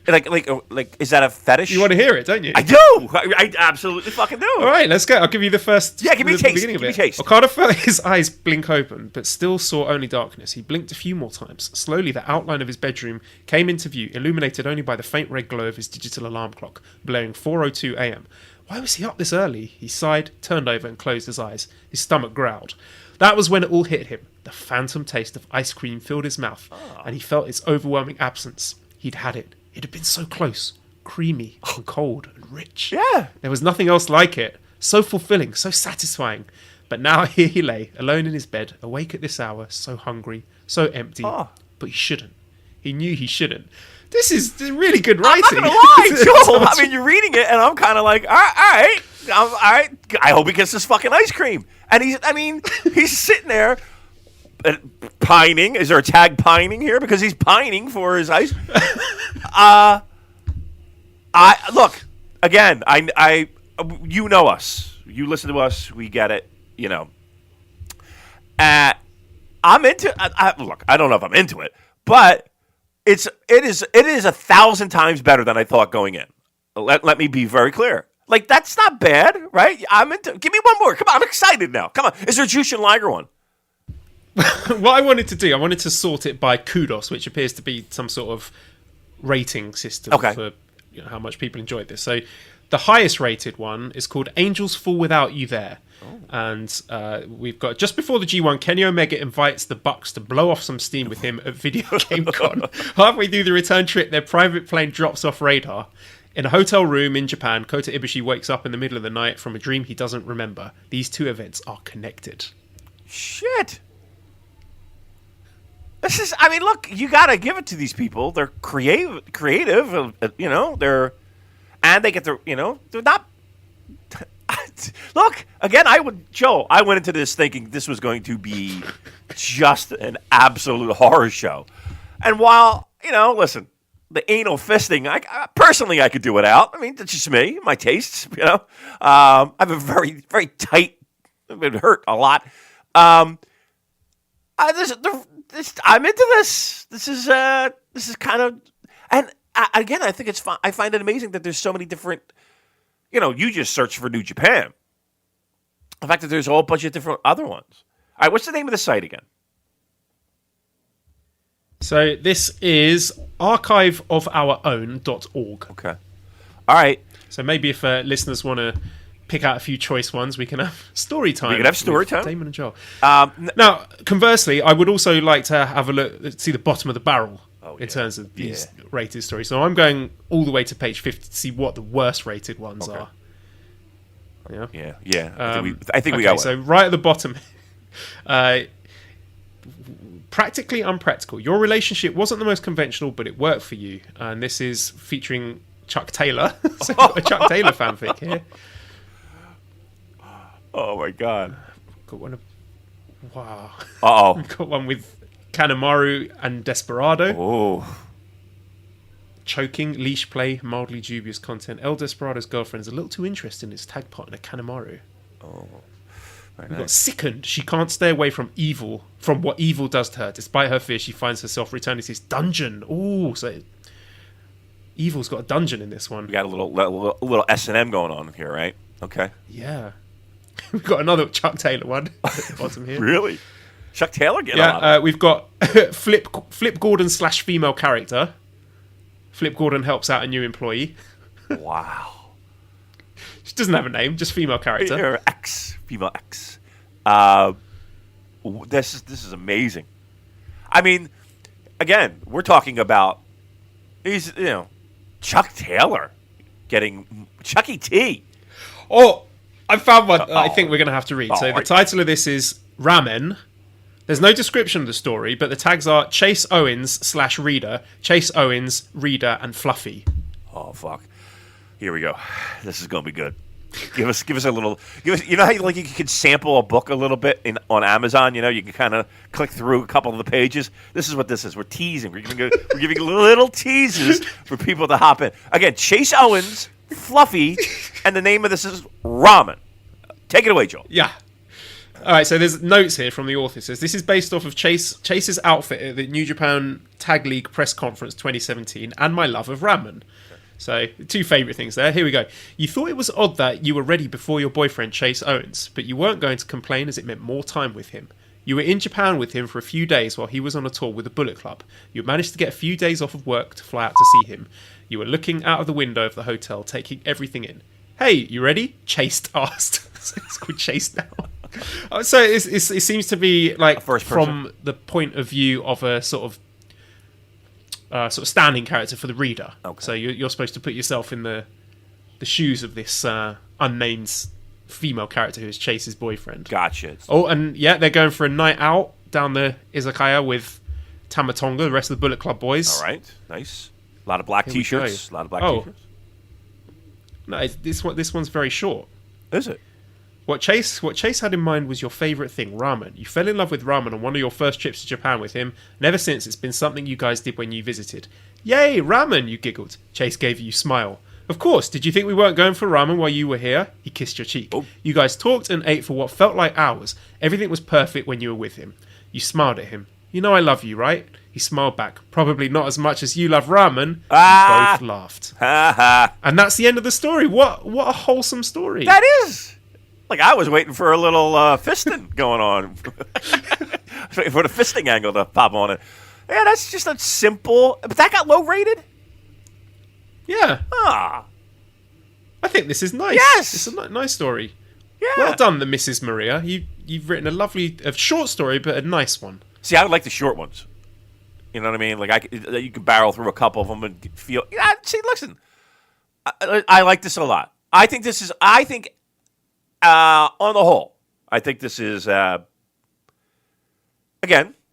like is that a fetish? You want to hear it, don't you? I do. I absolutely fucking do. All right, let's go. I'll give you the first. Yeah, give me a taste. Give me a taste. Okada felt his eyes blink open, but still saw only darkness. He blinked a few more times. Slowly, the outline of his bedroom came into view, illuminated only by the faint red glow of his digital alarm clock, blowing 4:02 a.m. Why was he up this early? He sighed, turned over and closed his eyes. His stomach growled. That was when it all hit him. The phantom taste of ice cream filled his mouth, and he felt its overwhelming absence. He'd had it. It had been so close, creamy and cold and rich. Yeah. There was nothing else like it. So fulfilling, so satisfying. But now here he lay, alone in his bed, awake at this hour, so hungry, so empty. But he shouldn't. He knew he shouldn't. This is really good writing. I'm not gonna lie, Joel. I mean, you're reading it, and I'm kind of like, all right. I hope he gets this fucking ice cream. And he's sitting there pining. Is there a tag pining here? Because he's pining for his ice. Look again. You know us. You listen to us. We get it. You know. I'm into. Look, I don't know if I'm into it, but it is 1,000 times better than I thought going in. Let me be very clear. Like, that's not bad, right? I'm into. Give me one more. Come on, I'm excited now. Come on. Is there a Jushin Liger one? What I wanted to do, I wanted to sort it by kudos, which appears to be some sort of rating system for how much people enjoyed this. So the highest rated one is called Angels Fall Without You There. And we've got, just before the G1, Kenny Omega invites the Bucks to blow off some steam with him at Video Game Con. Halfway through the return trip, their private plane drops off radar. In a hotel room in Japan, Kota Ibushi wakes up in the middle of the night from a dream he doesn't remember. These two events are connected. Shit. This is, I mean, look, you gotta give it to these people. They're creative, you know, and they get their, you know, they're not. Look, again, I went into this thinking this was going to be just an absolute horror show. And while, you know, listen, the anal fisting, personally, I could do without. I mean, that's just me, my tastes, you know. I have a very, very tight, it would hurt a lot. I'm into this. This is kind of, and again, I think it's fun. I find it amazing that there's so many different, you know, you just search for New Japan. The fact that there's a whole bunch of different other ones. All right, what's the name of the site again? So this is archiveofourown.org. Okay. All right. So maybe if listeners want to pick out a few choice ones, we can have story time. We can have story time. Damon and Joel. Now, conversely, I would also like to have a look, see the bottom of the barrel in terms of these rated stories. So I'm going all the way to page 50 to see what the worst rated ones are. Yeah. I think we got one. So right at the bottom, practically unpractical. Your relationship wasn't the most conventional, but it worked for you. And this is featuring Chuck Taylor. So we've got a Chuck Taylor fanfic here. Oh my god! Got one. Wow. We've got one with Kanemaru and Desperado. Oh. Choking, leash play, mildly dubious content. El Desperado's girlfriend's a little too interested in his tag partner Kanemaru. Oh. We've got sickened. She can't stay away from what evil does to her. Despite her fear, she finds herself returning to this dungeon. Ooh, so evil's got a dungeon in this one. We got a little S&M going on here, right? Okay. Yeah. We've got another Chuck Taylor one at the bottom here. Really? Chuck Taylor getting on? We've got Flip Gordon / female character. Flip Gordon helps out a new employee. Wow. She doesn't have a name, just female character. Female X. This is amazing. I mean, again, we're talking about Chuck Taylor getting Chucky T. Oh, I found one I think we're going to have to read. So the title of this is Ramen. There's no description of the story, but the tags are Chase Owens / Reader, Chase Owens, Reader, and Fluffy. Oh, fuck. Here we go. This is going to be good. Give us a little. You know how you can sample a book a little bit on Amazon. You know, you can kind of click through a couple of the pages. This is what this is. We're teasing. We're giving little teases for people to hop in. Again, Chase Owens, Fluffy, and the name of this is Ramen. Take it away, Joel. Yeah. All right, so there's notes here from the author. It says, this is based off of Chase's outfit at the New Japan Tag League Press Conference 2017 and my love of ramen. So, two favourite things there. Here we go. You thought it was odd that you were ready before your boyfriend, Chase Owens, but you weren't going to complain as it meant more time with him. You were in Japan with him for a few days while he was on a tour with the Bullet Club. You managed to get a few days off of work to fly out to see him. You were looking out of the window of the hotel, taking everything in. Hey, you ready? Chased asked. So it's called Chase now. So it seems to be like from the point of view of a sort of standing character for the reader. Okay. So you're supposed to put yourself in the shoes of this unnamed female character who is Chase's boyfriend. Gotcha. Oh, and yeah, they're going for a night out down the izakaya with Tamatonga, the rest of the Bullet Club boys. All right, nice. A lot of black Here we T-shirts. A go. lot of black Oh. T-shirts. No, this one's very short. Is it? What Chase had in mind was your favourite thing, ramen. You fell in love with ramen on one of your first trips to Japan with him, and ever since it's been something you guys did when you visited. Yay, ramen, you giggled. Chase gave you a smile. Of course, did you think we weren't going for ramen while you were here? He kissed your cheek. Oh. You guys talked and ate for what felt like hours. Everything was perfect when you were with him. You smiled at him. You know I love you, right? He smiled back. Probably not as much as you love ramen. Ah! You both laughed. Ha ha. And that's the end of the story. What a wholesome story. That is. Like, I was waiting for a little fisting going on. I was waiting for the fisting angle to pop on it. Yeah, that's just a simple... But that got low rated? Yeah. Ah. I think this is nice. Yes! It's a nice story. Yeah. Well done, the Mrs. Maria. You've written a short story, but a nice one. See, I would like the short ones. You know what I mean? Like, you can barrel through a couple of them and feel... Yeah, see, listen. I like this a lot. I think on the whole, I think this is, again,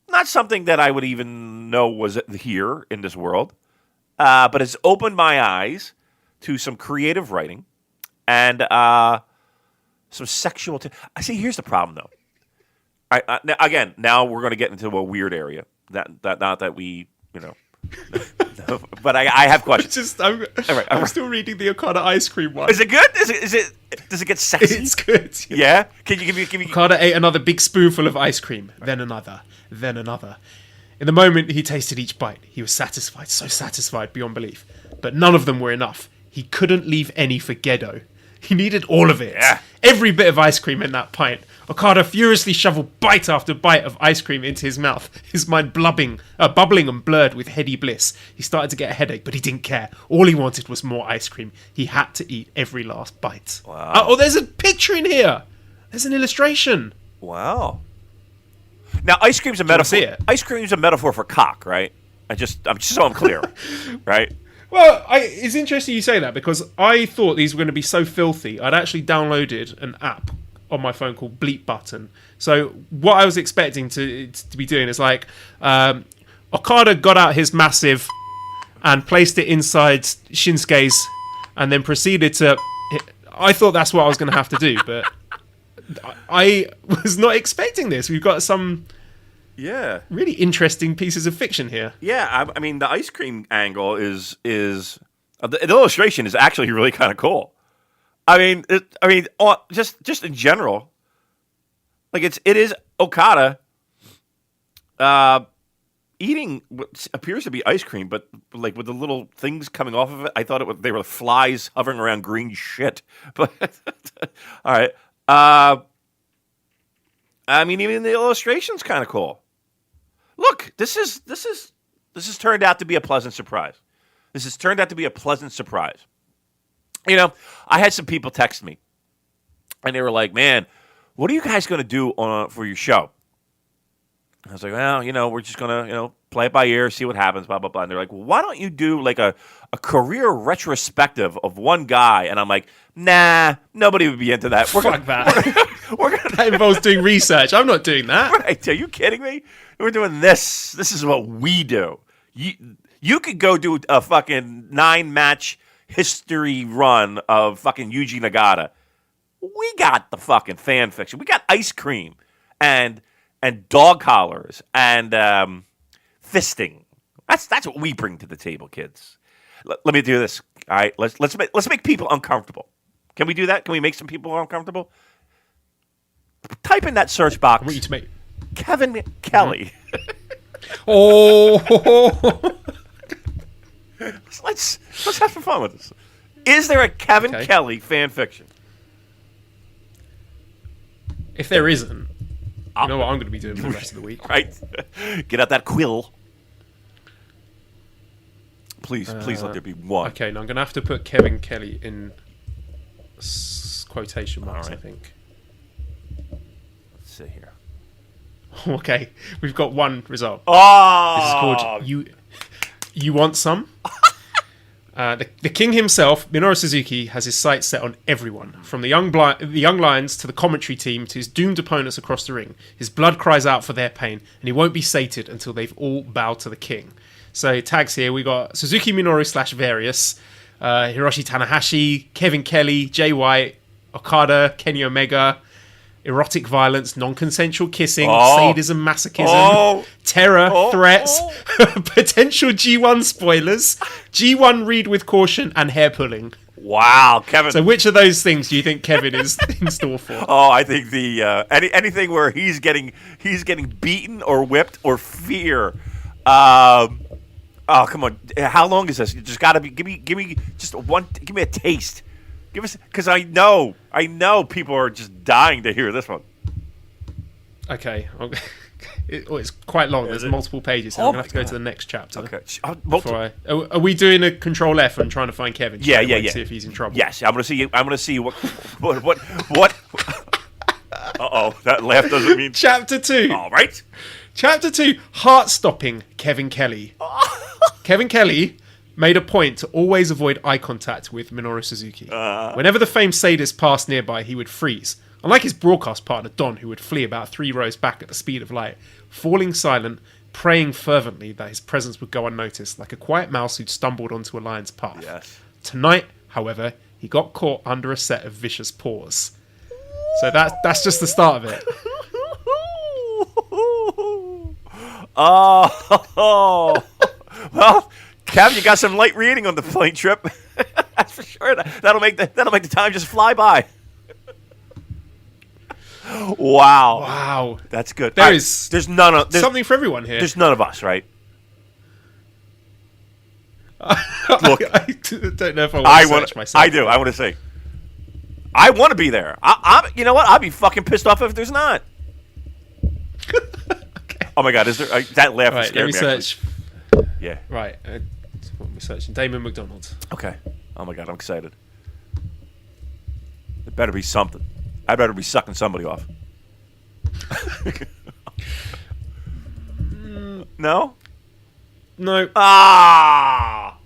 not something that I would even know was here in this world, but it's opened my eyes to some creative writing and some sexual... I see, here's the problem, though. Now we're going to get into a weird area. Not that we, but I have questions. I'm still reading the Okada ice cream one. Is it good? Does it get sexy? It's good. Yeah. Can you give me? Okada ate another big spoonful of ice cream, then another, then another. In the moment he tasted each bite, he was satisfied, so satisfied beyond belief. But none of them were enough. He couldn't leave any for Gedo. He needed all of it. Yeah. Every bit of ice cream in that pint. Okada furiously shoveled bite after bite of ice cream into his mouth, his mind bubbling and blurred with heady bliss. He started to get a headache, but he didn't care. All he wanted was more ice cream. He had to eat every last bite. Wow. Oh, there's a picture in here. There's an illustration. Wow. Now, ice cream's a metaphor. see it? Ice cream's a metaphor for cock, right? I'm just so I'm clear, right? Well, it's interesting you say that because I thought these were going to be so filthy. I'd actually downloaded an app on my phone called Bleep Button. So what I was expecting to be doing is like Okada got out his massive and placed it inside Shinsuke's and then proceeded to... I thought that's what I was going to have to do, but I was not expecting this. We've got some... Yeah. really interesting pieces of fiction here. Yeah, I mean, the ice cream angle is the illustration is actually really kind of cool. Just in general, like it is Okada eating what appears to be ice cream, but like with the little things coming off of it. I thought they were flies hovering around green shit. But all right, even the illustration's kind of cool. Look, this has turned out to be a pleasant surprise. This has turned out to be a pleasant surprise. I had some people text me, and they were like, "Man, what are you guys going to do for your show?" I was like, "Well, we're just going to, play it by ear, see what happens, blah, blah, blah." And they're like, "Well, why don't you do like a career retrospective of one guy?" And I'm like, "Nah, nobody would be into that. Fuck that. That involves doing research. I'm not doing that. Right? Are you kidding me? We're doing this. This is what we do. You could go do a fucking 9-match history run of fucking Yuji Nagata. We got the fucking fan fiction. We got ice cream and dog collars and fisting. That's what we bring to the table, kids. Let me do this. All right, let's make people uncomfortable. Can we do that? Can we make some people uncomfortable? Type in that search box. I want you to make Kevin Kelly. Oh, let's have some fun with this. Is there a Kevin Kelly fan fiction? if there isn't, you know what I'm going to be doing for the rest of the week. Right? Get out that quill. Please let there be one. Okay, now I'm going to have to put Kevin Kelly in quotation marks, right. I think. Let's see here. Okay, we've got one result. Oh, This is called You Want Some? The king himself, Minoru Suzuki, has his sights set on everyone, from the young lions to the commentary team to his doomed opponents across the ring. His blood cries out for their pain, and he won't be sated until they've all bowed to the king. So tags here, we got Suzuki Minoru / Various, Hiroshi Tanahashi, Kevin Kelly, Jay White, Okada, Kenny Omega, erotic violence, non-consensual kissing, sadism, masochism, terror, threats, potential G1 spoilers, G1 read with caution, and hair pulling. Wow, Kevin. So which of those things do you think Kevin is in store for? Oh, I think the anything where he's getting beaten or whipped or fear. Oh, come on. How long is this? You just got to be give me just one. Give me a taste. Give us, because I know people are just dying to hear this one. Okay. It's quite long. There's multiple pages. So I'm going to have to go to the next chapter. Okay. Are we doing a Control F and trying to find Kevin? Yeah. See if he's in trouble. Yes, I'm going to see what. Uh-oh, that laugh doesn't mean. Chapter 2. All right. Chapter 2, heart-stopping Kevin Kelly. Kevin Kelly made a point to always avoid eye contact with Minoru Suzuki. Whenever the famed sadist passed nearby, he would freeze. Unlike his broadcast partner, Don, who would flee about 3 rows back at the speed of light, falling silent, praying fervently that his presence would go unnoticed, like a quiet mouse who'd stumbled onto a lion's path. Yes. Tonight, however, he got caught under a set of vicious paws. So that's just the start of it. Oh, well, Kevin, you got some light reading on the plane trip. That's for sure. That'll make the time just fly by. Wow, that's good. There's something for everyone here. There's none of us, right? Look, I don't know if I want to search myself. I do. I want to say. I want to be there. You know what? I'd be fucking pissed off if there's not. Okay. Oh my God! Is there that laugh? Right, scared let me search. Actually. Yeah. Right. What am I searching? Damon McDonald. Okay. Oh my God! I'm excited. It better be something. I better be sucking somebody off. No. No. Ah.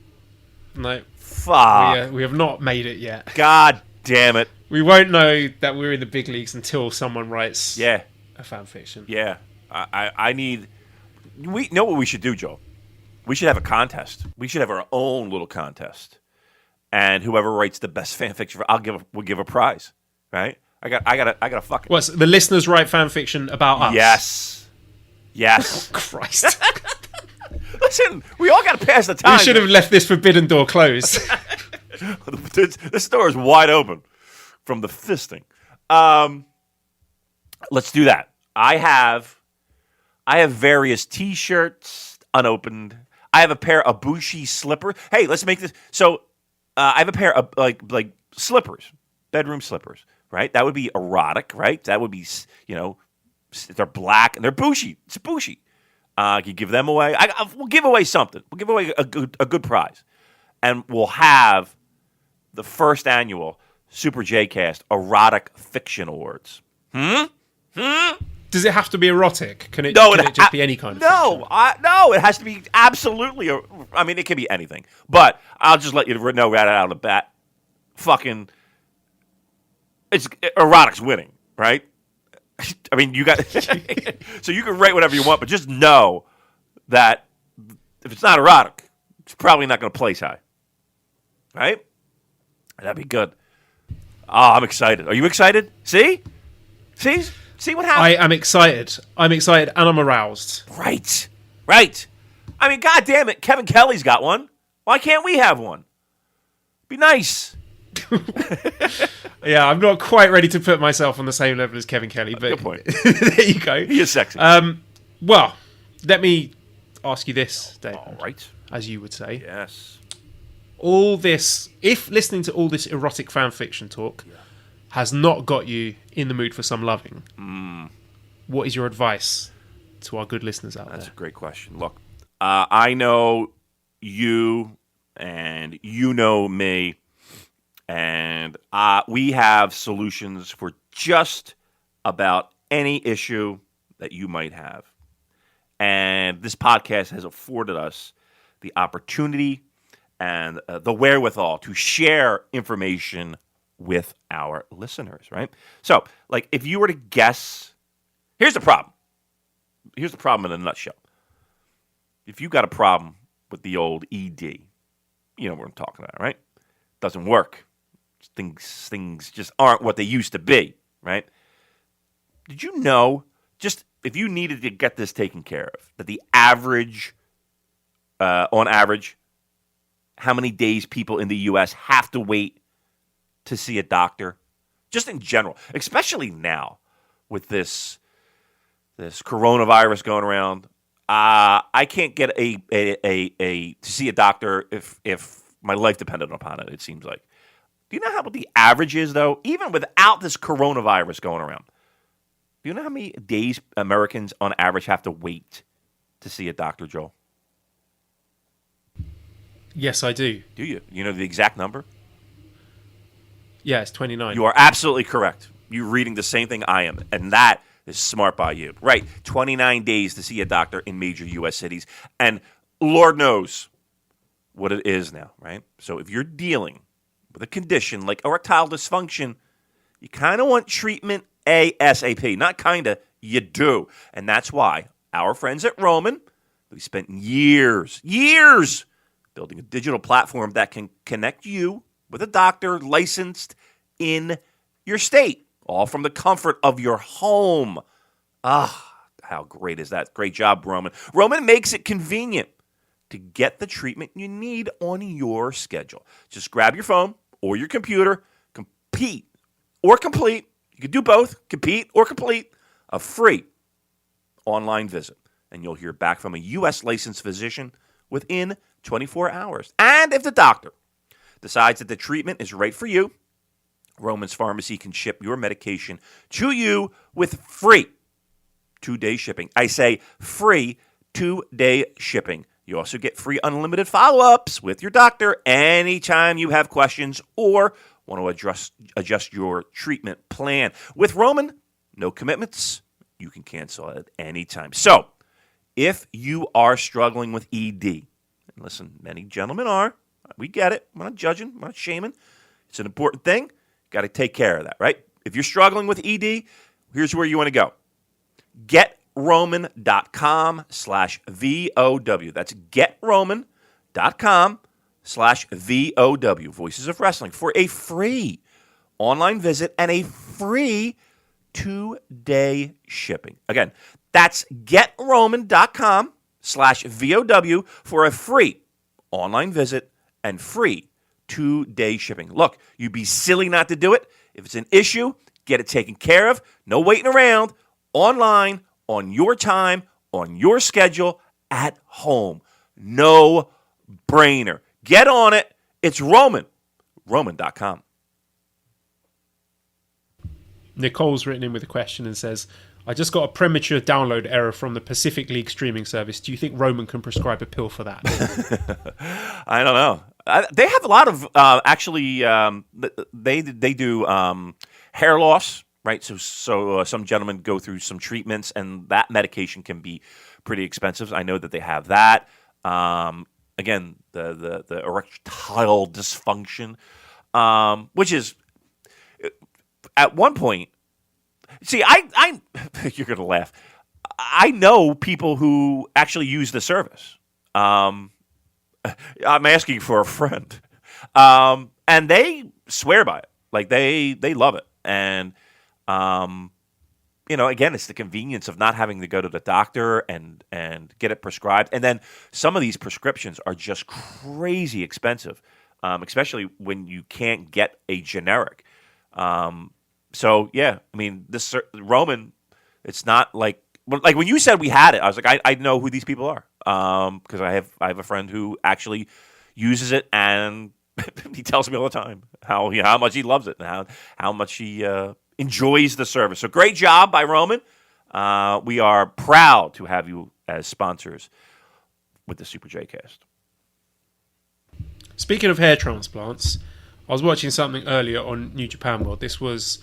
No. Fuck. We have not made it yet. God damn it. We won't know that we're in the big leagues until someone writes a fan fiction. Yeah. I need... We know what we should do, Joe. We should have a contest. We should have our own little contest. And whoever writes the best fan fiction, we'll give a prize. Right? I got a fucking... What, so the listeners write fan fiction about us? Yes. Oh, Christ. Listen, we all got to pass the time. We should have left this forbidden door closed. This door is wide open from the fisting. Let's do that. I have various T-shirts unopened. I have a pair of Bushi slippers. Hey, let's make this. So I have a pair of like slippers, bedroom slippers. Right? That would be erotic. Right? That would be they're black and they're Bushi. It's Bushi. You give them away. We'll give away something. We'll give away a good prize, and we'll have the first annual Super J-Cast Erotic Fiction Awards. Does it have to be erotic? Can it just be any kind of fiction? No, it has to be absolutely... I mean, it can be anything. But I'll just let you know right out of the bat. Fucking... Erotic's winning, right? I mean, you got... So you can write whatever you want, but just know that if it's not erotic, it's probably not going to place high. Right? That'd be good. Oh, I'm excited. Are you excited? See what happened? I am excited. I'm excited and I'm aroused. Right. I mean, God damn it, Kevin Kelly's got one. Why can't we have one? Be nice. Yeah, I'm not quite ready to put myself on the same level as Kevin Kelly, but good point. There you go. He is sexy. Well, let me ask you this, Dave. All right. As you would say. Yes. If listening to all this erotic fan fiction talk has not got you in the mood for some loving, what is your advice to our good listeners out there? That's a great question. Look, I know you and you know me, And we have solutions for just about any issue that you might have. And this podcast has afforded us the opportunity and the wherewithal to share information with our listeners, right? So, like, if you were to guess, here's the problem. Here's the problem in a nutshell. If you got a problem with the old ED, you know what I'm talking about, right? Doesn't work. Things just aren't what they used to be, right? Did you know, just if you needed to get this taken care of, that the average, on average, how many days people in the U.S. have to wait to see a doctor? Just in general, especially now with this coronavirus going around. I can't get to see a doctor if my life depended upon it, it seems like. Do you know how what the average is, though? Even without this coronavirus going around. Do you know how many days Americans on average have to wait to see a doctor, Joel? Yes, I do. Do you? You know the exact number? Yeah, it's 29. You are absolutely correct. You're reading the same thing I am, and that is smart by you. Right, 29 days to see a doctor in major U.S. cities, and Lord knows what it is now, right? So if you're dealing with a condition like erectile dysfunction, you kind of want treatment ASAP. Not kind of, you do. And that's why our friends at Roman, we spent years building a digital platform that can connect you with a doctor licensed in your state, all from the comfort of your home. How great is that? Great job, Roman. Roman makes it convenient to get the treatment you need on your schedule. Just grab your phone or your computer, complete, you can do both, compete or complete, a free online visit. And you'll hear back from a U.S. licensed physician within 24 hours. And if the doctor decides that the treatment is right for you, Roman's Pharmacy can ship your medication to you with free 2-day shipping. I say free 2-day shipping. You also get free unlimited follow-ups with your doctor anytime you have questions or want to adjust your treatment plan. With Roman, no commitments. You can cancel at any time. So, if you are struggling with ED, and listen, many gentlemen are, we get it. I'm not judging, I'm not shaming. It's an important thing. Got to take care of that, right? If you're struggling with ED, here's where you want to go. GetRoman.com/VOW. That's GetRoman.com/VOW. Voices of Wrestling for a free online visit and a free 2-day shipping. Again, that's GetRoman.com/VOW for a free online visit and free 2-day shipping. Look, you'd be silly not to do it. If it's an issue, get it taken care of. No waiting around. Online, on your time, on your schedule, at home. No brainer. Get on it. It's Roman. Roman.com. Nicole's written in with a question and says, I just got a premature download error from the Pacific League streaming service. Do you think Roman can prescribe a pill for that? I don't know. They have a lot of, they do hair loss, right? So some gentlemen go through some treatments, and that medication can be pretty expensive. I know that they have that. Again, the erectile dysfunction, which is at one point. See, I you're gonna laugh. I know people who actually use the service. I'm asking for a friend, and they swear by it. Like they love it, and again, it's the convenience of not having to go to the doctor and get it prescribed. And then some of these prescriptions are just crazy expensive, especially when you can't get a generic. So yeah, I mean, this Roman, it's not like when you said we had it, I was like, I know who these people are, because I have a friend who actually uses it, and he tells me all the time how much he loves it and how much he enjoys the service. So great job by Roman. We are proud to have you as sponsors with the Super J Cast. Speaking of hair transplants, I was watching something earlier on New Japan World. This was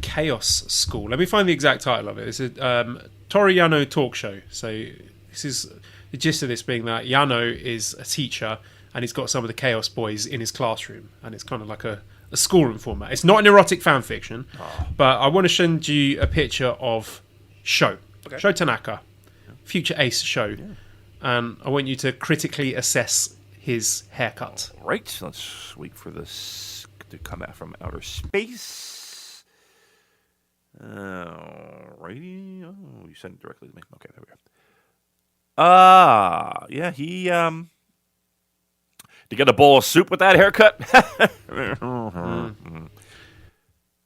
Chaos School. Let me find the exact title of it. It's a Toru Yano talk show. So this is the gist of this being that Yano is a teacher and he's got some of the Chaos boys in his classroom, and it's kind of like a schoolroom format. It's not an erotic fan fiction, but I want to send you a picture of Sho Tanaka, future ace Sho, and I want you to critically assess his haircut. Right, let's wait for this to come out from outer space. Righty. Oh, you sent it directly to me. Okay, there we go. Yeah, he to get a bowl of soup with that haircut.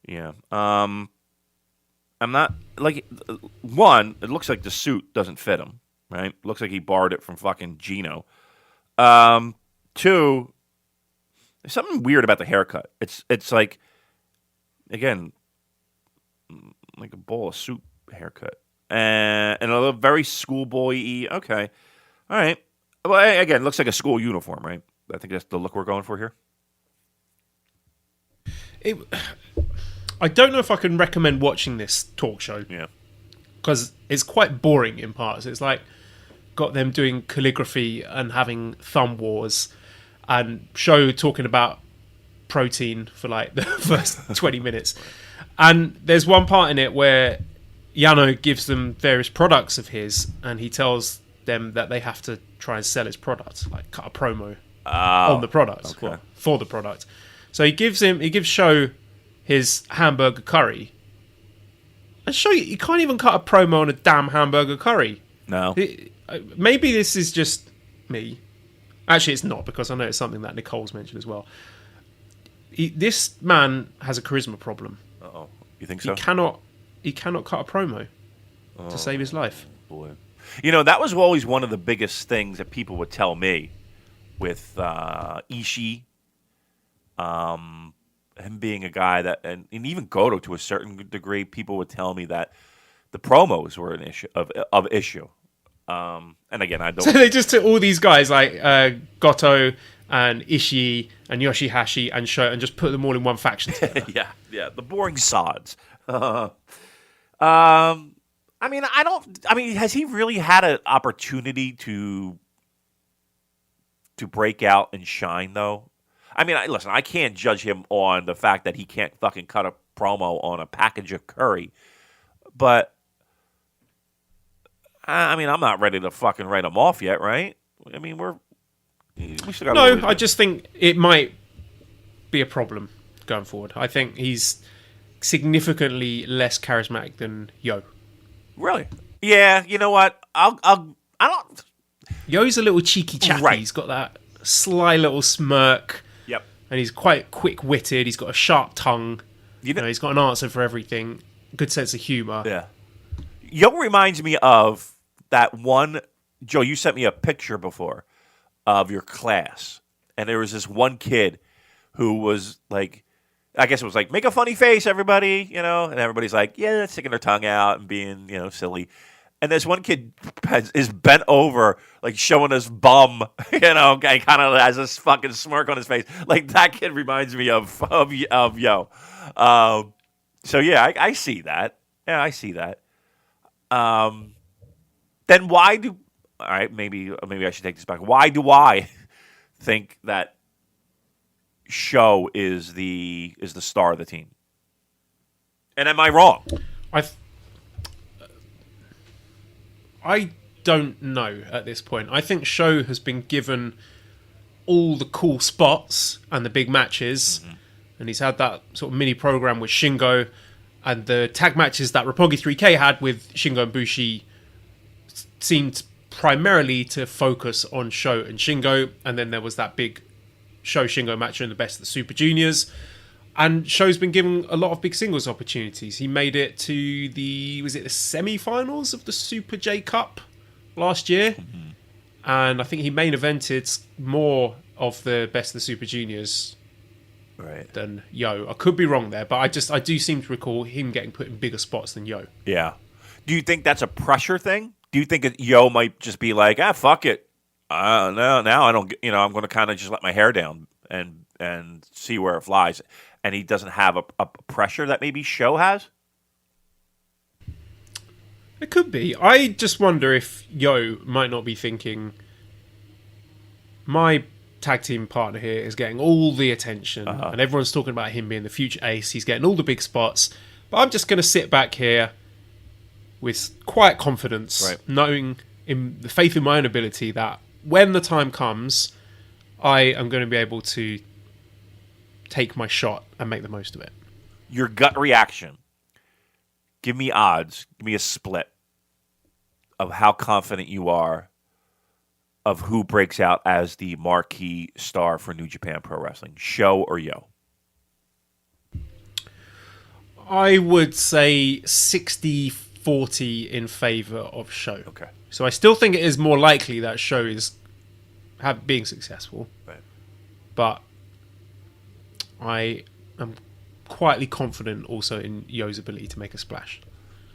Yeah. I'm not like one. It looks like the suit doesn't fit him. Right. Looks like he borrowed it from fucking Gino. Two. There's something weird about the haircut. It's like, again, like a bowl of soup haircut, and a little very schoolboy-y. Okay, all right. Well, again, looks like a school uniform, right? I think that's the look we're going for here. I don't know if I can recommend watching this talk show. Yeah, because it's quite boring in parts. It's like got them doing calligraphy and having thumb wars, and Sho talking about protein for like the first 20 minutes. And there's one part in it where Yano gives them various products of his, and he tells them that they have to try and sell his product, like cut a promo on the product, okay. for the product. So he gives Sho his hamburger curry, and Sho, you can't even cut a promo on a damn hamburger curry. no. Maybe this is just me. Actually, it's not, because I know it's something that Nicole's mentioned as well. This man has a charisma problem. Uh-oh. You think so? He cannot cut a promo to save his life. Boy. You know, that was always one of the biggest things that people would tell me with Ishii, him being a guy that, and even Goto to a certain degree, people would tell me that the promos were an issue of issue. And again, I don't. So they just took all these guys like Goto and Ishii and Yoshihashi and Sho and just put them all in one faction together. yeah, the boring sods. I mean, has he really had an opportunity to break out and shine, though? I mean, listen, I can't judge him on the fact that he can't fucking cut a promo on a package of curry, but I mean, I'm not ready to fucking write him off yet, right? I mean, we still got. No, I just think it might be a problem going forward. I think he's significantly less charismatic than Yo. Really? Yeah. You know what? I don't. Yo's a little cheeky chappy. Right. He's got that sly little smirk. Yep. And he's quite quick-witted. He's got a sharp tongue. You know, he's got an answer for everything. Good sense of humor. Yeah. Yo reminds me of that one. Joe, you sent me a picture before of your class, and there was this one kid who was like, I guess it was like, make a funny face, everybody, you know, and everybody's like, yeah, sticking their tongue out and being, you know, silly. And this one kid is bent over, like showing his bum, you know, kind of has this fucking smirk on his face. Like that kid reminds me of Yo. So yeah, I see that. Yeah, I see that. Then why do? All right, maybe I should take this back. Why do I think that Sho is the star of the team? And am I wrong? I don't know at this point. I think Sho has been given all the cool spots and the big matches, and he's had that sort of mini program with Shingo, and the tag matches that Roppongi 3K had with Shingo and Bushi seemed primarily to focus on Sho and Shingo, and then there was that big Sho-Shingo match in the Best of the Super Juniors. And Sho's been given a lot of big singles opportunities. He made it to the semi-finals of the Super J Cup last year. And I think he main evented more of the Best of the Super Juniors than Yo. I could be wrong there, but I do seem to recall him getting put in bigger spots than Yo. Yeah. Do you think that's a pressure thing? Do you think that Yo might just be like, fuck it. No, now I don't, I'm going to kind of just let my hair down and and see where it flies, and he doesn't have a pressure that maybe Show has. It could be. I just wonder if Yo might not be thinking, my tag team partner here is getting all the attention, and everyone's talking about him being the future ace. He's getting all the big spots, but I'm just going to sit back here with quiet confidence, Right. knowing in the faith in my own ability that when the time comes, I am going to be able to take my shot and make the most of it. Your gut reaction. Give me odds. Give me a split of how confident you are of who breaks out as the marquee star for New Japan Pro Wrestling, Show or Yo? I would say 60-40 in favour of Show. Okay. So I still think it is more likely that Show is being successful. Right. But I am quietly confident also in Yo's ability to make a splash.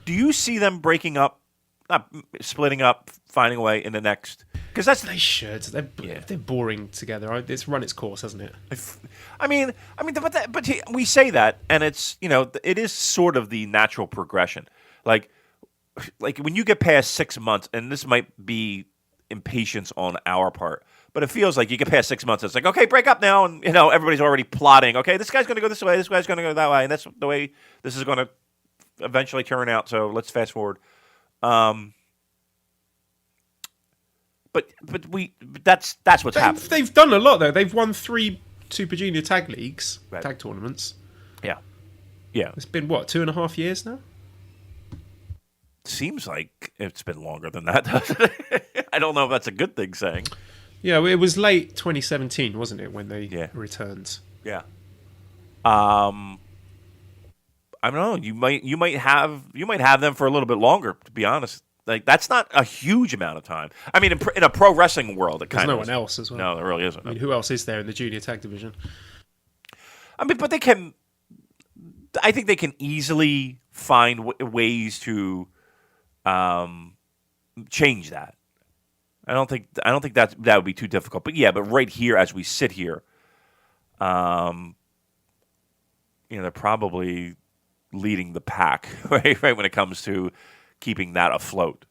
Do you see them breaking up, not splitting up, finding a way in the next? Because that's They should. They're boring together. It's run its course, hasn't it? but we say that, and it's, it is sort of the natural progression. Like when you get past 6 months, and this might be impatience on our part, but it feels like you get past 6 months, it's like, okay, break up now, and everybody's already plotting. Okay, this guy's going to go this way, this guy's going to go that way, and that's the way this is going to eventually turn out. So let's fast forward. But that's what's happening. They've done a lot though. They've won 3 Super Junior tag leagues, Right. tag tournaments. Yeah. It's been what, 2.5 years now? Seems like it's been longer than that, doesn't it? I don't know if that's a good thing saying. Yeah, it was late 2017, wasn't it, when they returned? Yeah. I don't know. You might have them for a little bit longer, to be honest. Like, that's not a huge amount of time. I mean, in a pro wrestling world, it There's kind of no one else as well. No, there really isn't. I mean, who else is there in the junior tag division? I mean, but they can. I think they can easily find ways to change that. I don't think that would be too difficult. But yeah, but right here, as we sit here, they're probably leading the pack, right when it comes to keeping that afloat.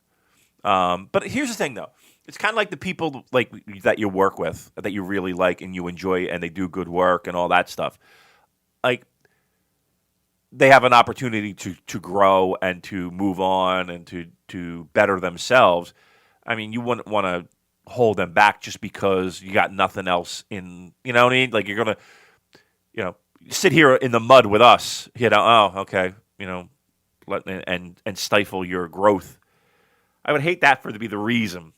But here's the thing, though. It's kind of like the people like that you work with, that you really like and you enjoy, and they do good work and all that stuff. Like, they have an opportunity to grow and to move on and to better themselves. I mean, you wouldn't want to hold them back just because you got nothing else in, you know what I mean? Like, you're going to, sit here in the mud with us, oh, okay, and stifle your growth. I would hate that to be the reason.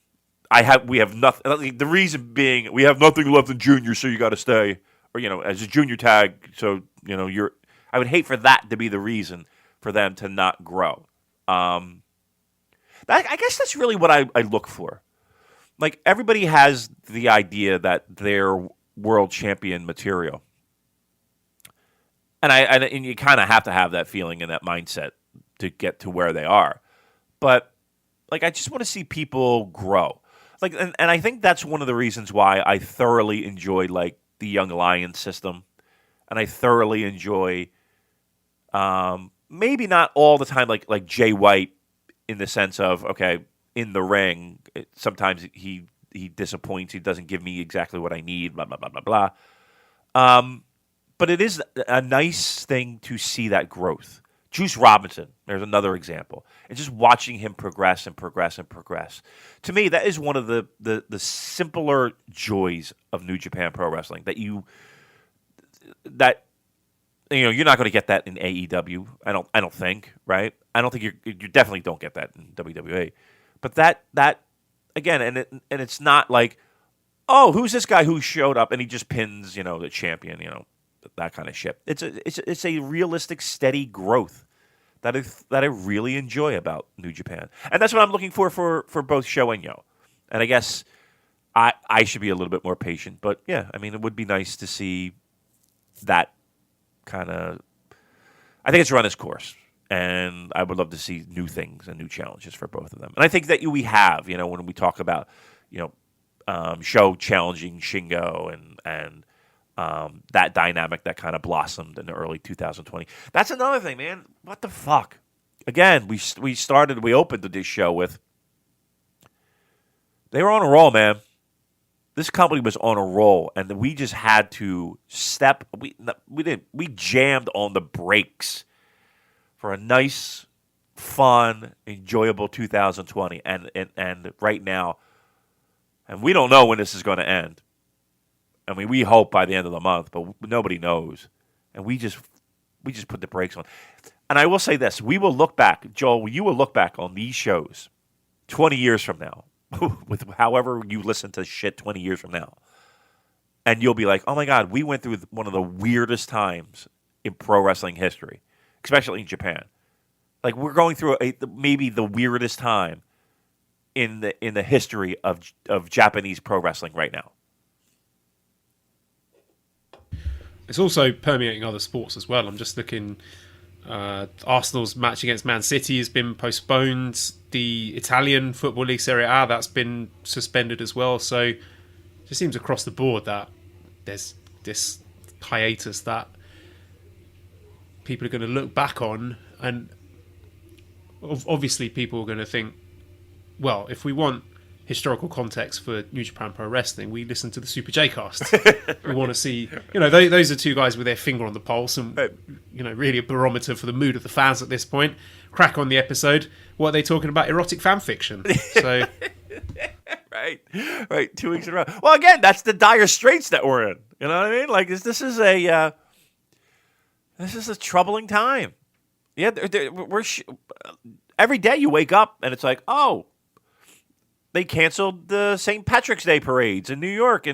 We have nothing. The reason being, we have nothing left in junior, so you got to stay, or as a junior tag. So you're. I would hate for that to be the reason for them to not grow. I guess that's really what I look for. Like, everybody has the idea that they're world champion material. And you kind of have to have that feeling and that mindset to get to where they are. But, like, I just want to see people grow. Like, and I think that's one of the reasons why I thoroughly enjoy, like, the Young Lions system. And I thoroughly enjoy, maybe not all the time, like Jay White, in the sense of, okay, in the ring, sometimes he disappoints. He doesn't give me exactly what I need, blah, blah, blah, blah, blah. But it is a nice thing to see that growth. Juice Robinson, there's another example. And just watching him progress and progress and progress. To me, that is one of the simpler joys of New Japan Pro Wrestling. You're not going to get that in AEW. I don't think, right? I don't think you definitely don't get that in WWE. But that again, and it's not like, oh, who's this guy who showed up and he just pins, the champion, that kind of shit. It's a realistic, steady growth that I really enjoy about New Japan, and that's what I'm looking for both Show and Yo. And I guess I should be a little bit more patient, but yeah, I mean, it would be nice to see that kind of. I think it's run its course, and I would love to see new things and new challenges for both of them. And I think that we have, when we talk about, Show challenging Shingo and that dynamic that kind of blossomed in the early 2020. That's another thing, man. What the fuck? Again, we opened this show with, they were on a roll, man. This company was on a roll, and we just had to we jammed on the brakes for a nice, fun, enjoyable 2020. And right now, and we don't know when this is going to end. I mean, we hope by the end of the month, but nobody knows. And we just put the brakes on. And I will say this: we will look back, Joel. You will look back on these shows 20 years from now, with however you listen to shit 20 years from now, and you'll be like, "Oh my God, we went through one of the weirdest times in pro wrestling history, especially in Japan. Like we're going through maybe the weirdest time in the history of Japanese pro wrestling right now." It's also permeating other sports as well. I'm just looking. Arsenal's match against Man City has been postponed. The Italian Football League Serie A, that's been suspended as well. So it just seems across the board that there's this hiatus that people are going to look back on. And obviously people are going to think, well, if we want historical context for New Japan Pro Wrestling, we listen to the Super J Cast. We want to see, those are two guys with their finger on the pulse and, really a barometer for the mood of the fans at this point. Crack on the episode. What are they talking about? Erotic fan fiction. So, right. 2 weeks in a row. Well, again, that's the dire straits that we're in. You know what I mean? Like this is a troubling time. Yeah, every day you wake up and it's like, oh, they canceled the St. Patrick's Day parades in New York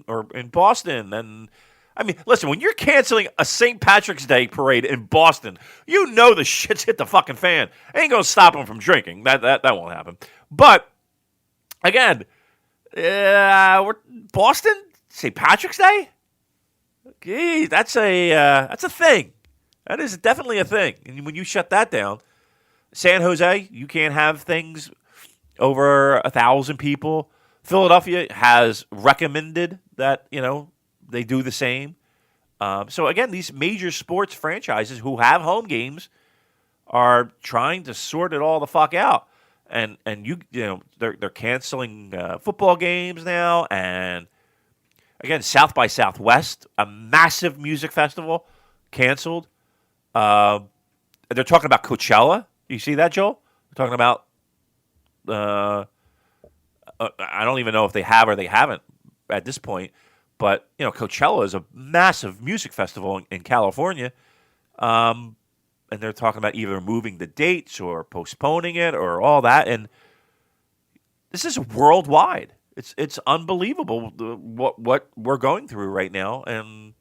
or in Boston. And I mean, listen, when you're canceling a St. Patrick's Day parade in Boston, you know the shit's hit the fucking fan. Ain't gonna stop them from drinking. That won't happen. But again, we're Boston St. Patrick's Day. Gee, that's a thing. That is definitely a thing. And when you shut that down, San Jose, you can't have things over 1,000 people. Philadelphia has recommended that, they do the same. So again, these major sports franchises who have home games are trying to sort it all the fuck out. And they're canceling football games now. And again, South by Southwest, a massive music festival, canceled. They're talking about Coachella. You see that, Joel? They're talking about I don't even know if they have or they haven't at this point, but Coachella is a massive music festival in California, and they're talking about either moving the dates or postponing it or all that. And this is worldwide. It's unbelievable what we're going through right now, and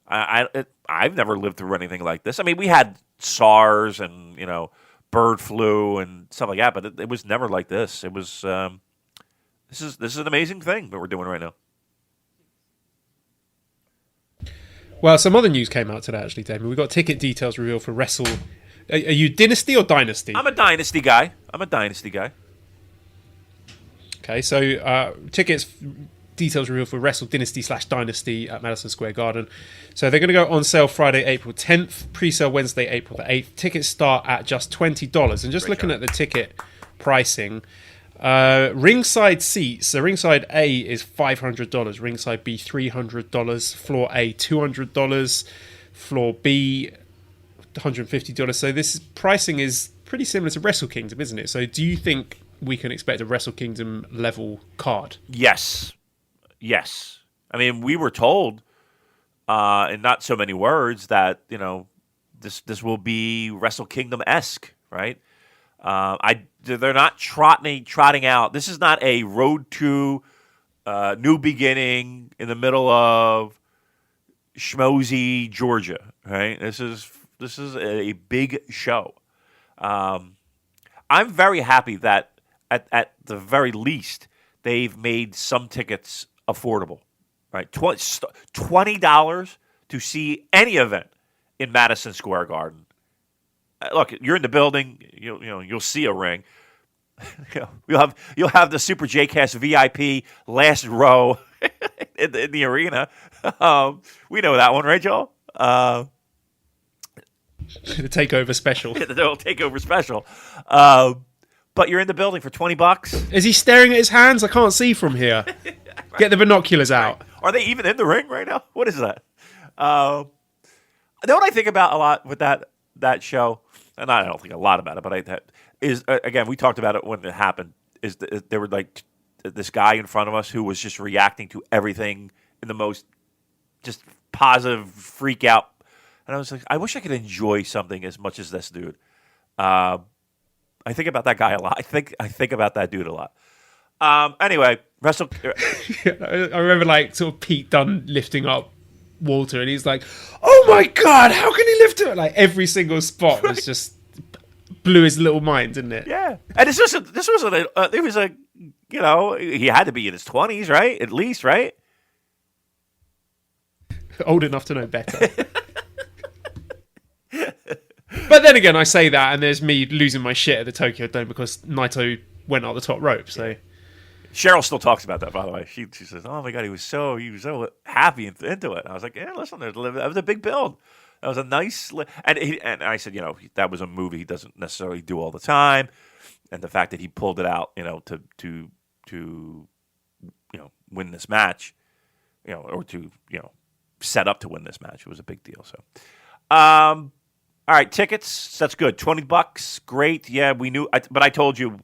I've never lived through anything like this. I mean, we had SARS and bird flu and stuff like that, but it was never like this. It was this is an amazing thing that we're doing right now. Well, some other news came out today, actually, Damien. We got ticket details revealed for Wrestle. Are you Dynasty or Dynasty? I'm a Dynasty guy. Okay, so tickets details revealed for Wrestle Dynasty / Dynasty at Madison Square Garden. So they're going to go on sale Friday, April 10th, pre-sale Wednesday, April the 8th. Tickets start at just $20. And just looking at the ticket pricing, ringside seats, so ringside A is $500, ringside B $300, floor A $200, floor B $150. So this pricing is pretty similar to Wrestle Kingdom, isn't it? So do you think we can expect a Wrestle Kingdom level card? Yes. I mean, we were told, in not so many words, that this will be Wrestle Kingdom-esque, right? They're not trotting out. This is not a road to new beginning in the middle of schmozy Georgia, right? This is a big show. I'm very happy that at the very least they've made some tickets affordable, right? $20 to see any event in Madison Square Garden. Look, you're in the building, you'll see a ring. You'll have the Super J-Cast VIP last row. in the arena. We know that one, right, Joel? The takeover special. The little takeover special. But you're in the building for $20. Is he staring at his hands? I can't see from here. Get the binoculars out. Are they even in the ring right now? What is that? You know what I think about a lot with that show, and I don't think a lot about it, but again, we talked about it when it happened. There were like this guy in front of us who was just reacting to everything in the most just positive freak out, and I was like, I wish I could enjoy something as much as this dude. I think about that guy a lot. I think about that dude a lot. Anyway, Wrestle. I remember like sort of Pete Dunne lifting up Walter, and he's like, "Oh my god, how can he lift it?" Like every single spot was just blew his little mind, didn't it? Yeah, and this was you know, he had to be in his 20s, right? At least, right? Old enough to know better. But then again, I say that, and there's me losing my shit at the Tokyo Dome because Naito went out the top rope. So Cheryl still talks about that, by the way. She says, "Oh my god, he was so happy into it." And I was like, "Yeah, listen, that was a big build. That was a nice." And I said, you know, that was a movie he doesn't necessarily do all the time, and the fact that he pulled it out, you know, to you know, win this match, you know, or to, you know, set up to win this match, it was a big deal. So, all right, tickets. That's good. $20, great. Yeah, we knew, but I told you,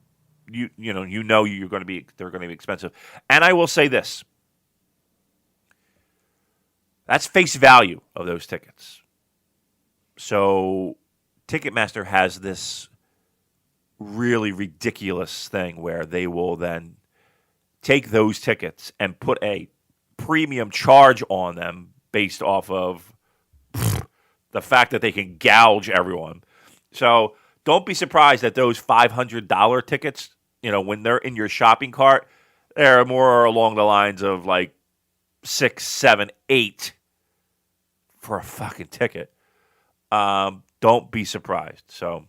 you're going to be. They're going to be expensive. And I will say this: that's face value of those tickets. So, Ticketmaster has this really ridiculous thing where they will then take those tickets and put a premium charge on them based off of the fact that they can gouge everyone. So don't be surprised that those $500 tickets, you know, when they're in your shopping cart, they're more along the lines of like 6, 7, 8 for a fucking ticket. Don't be surprised. So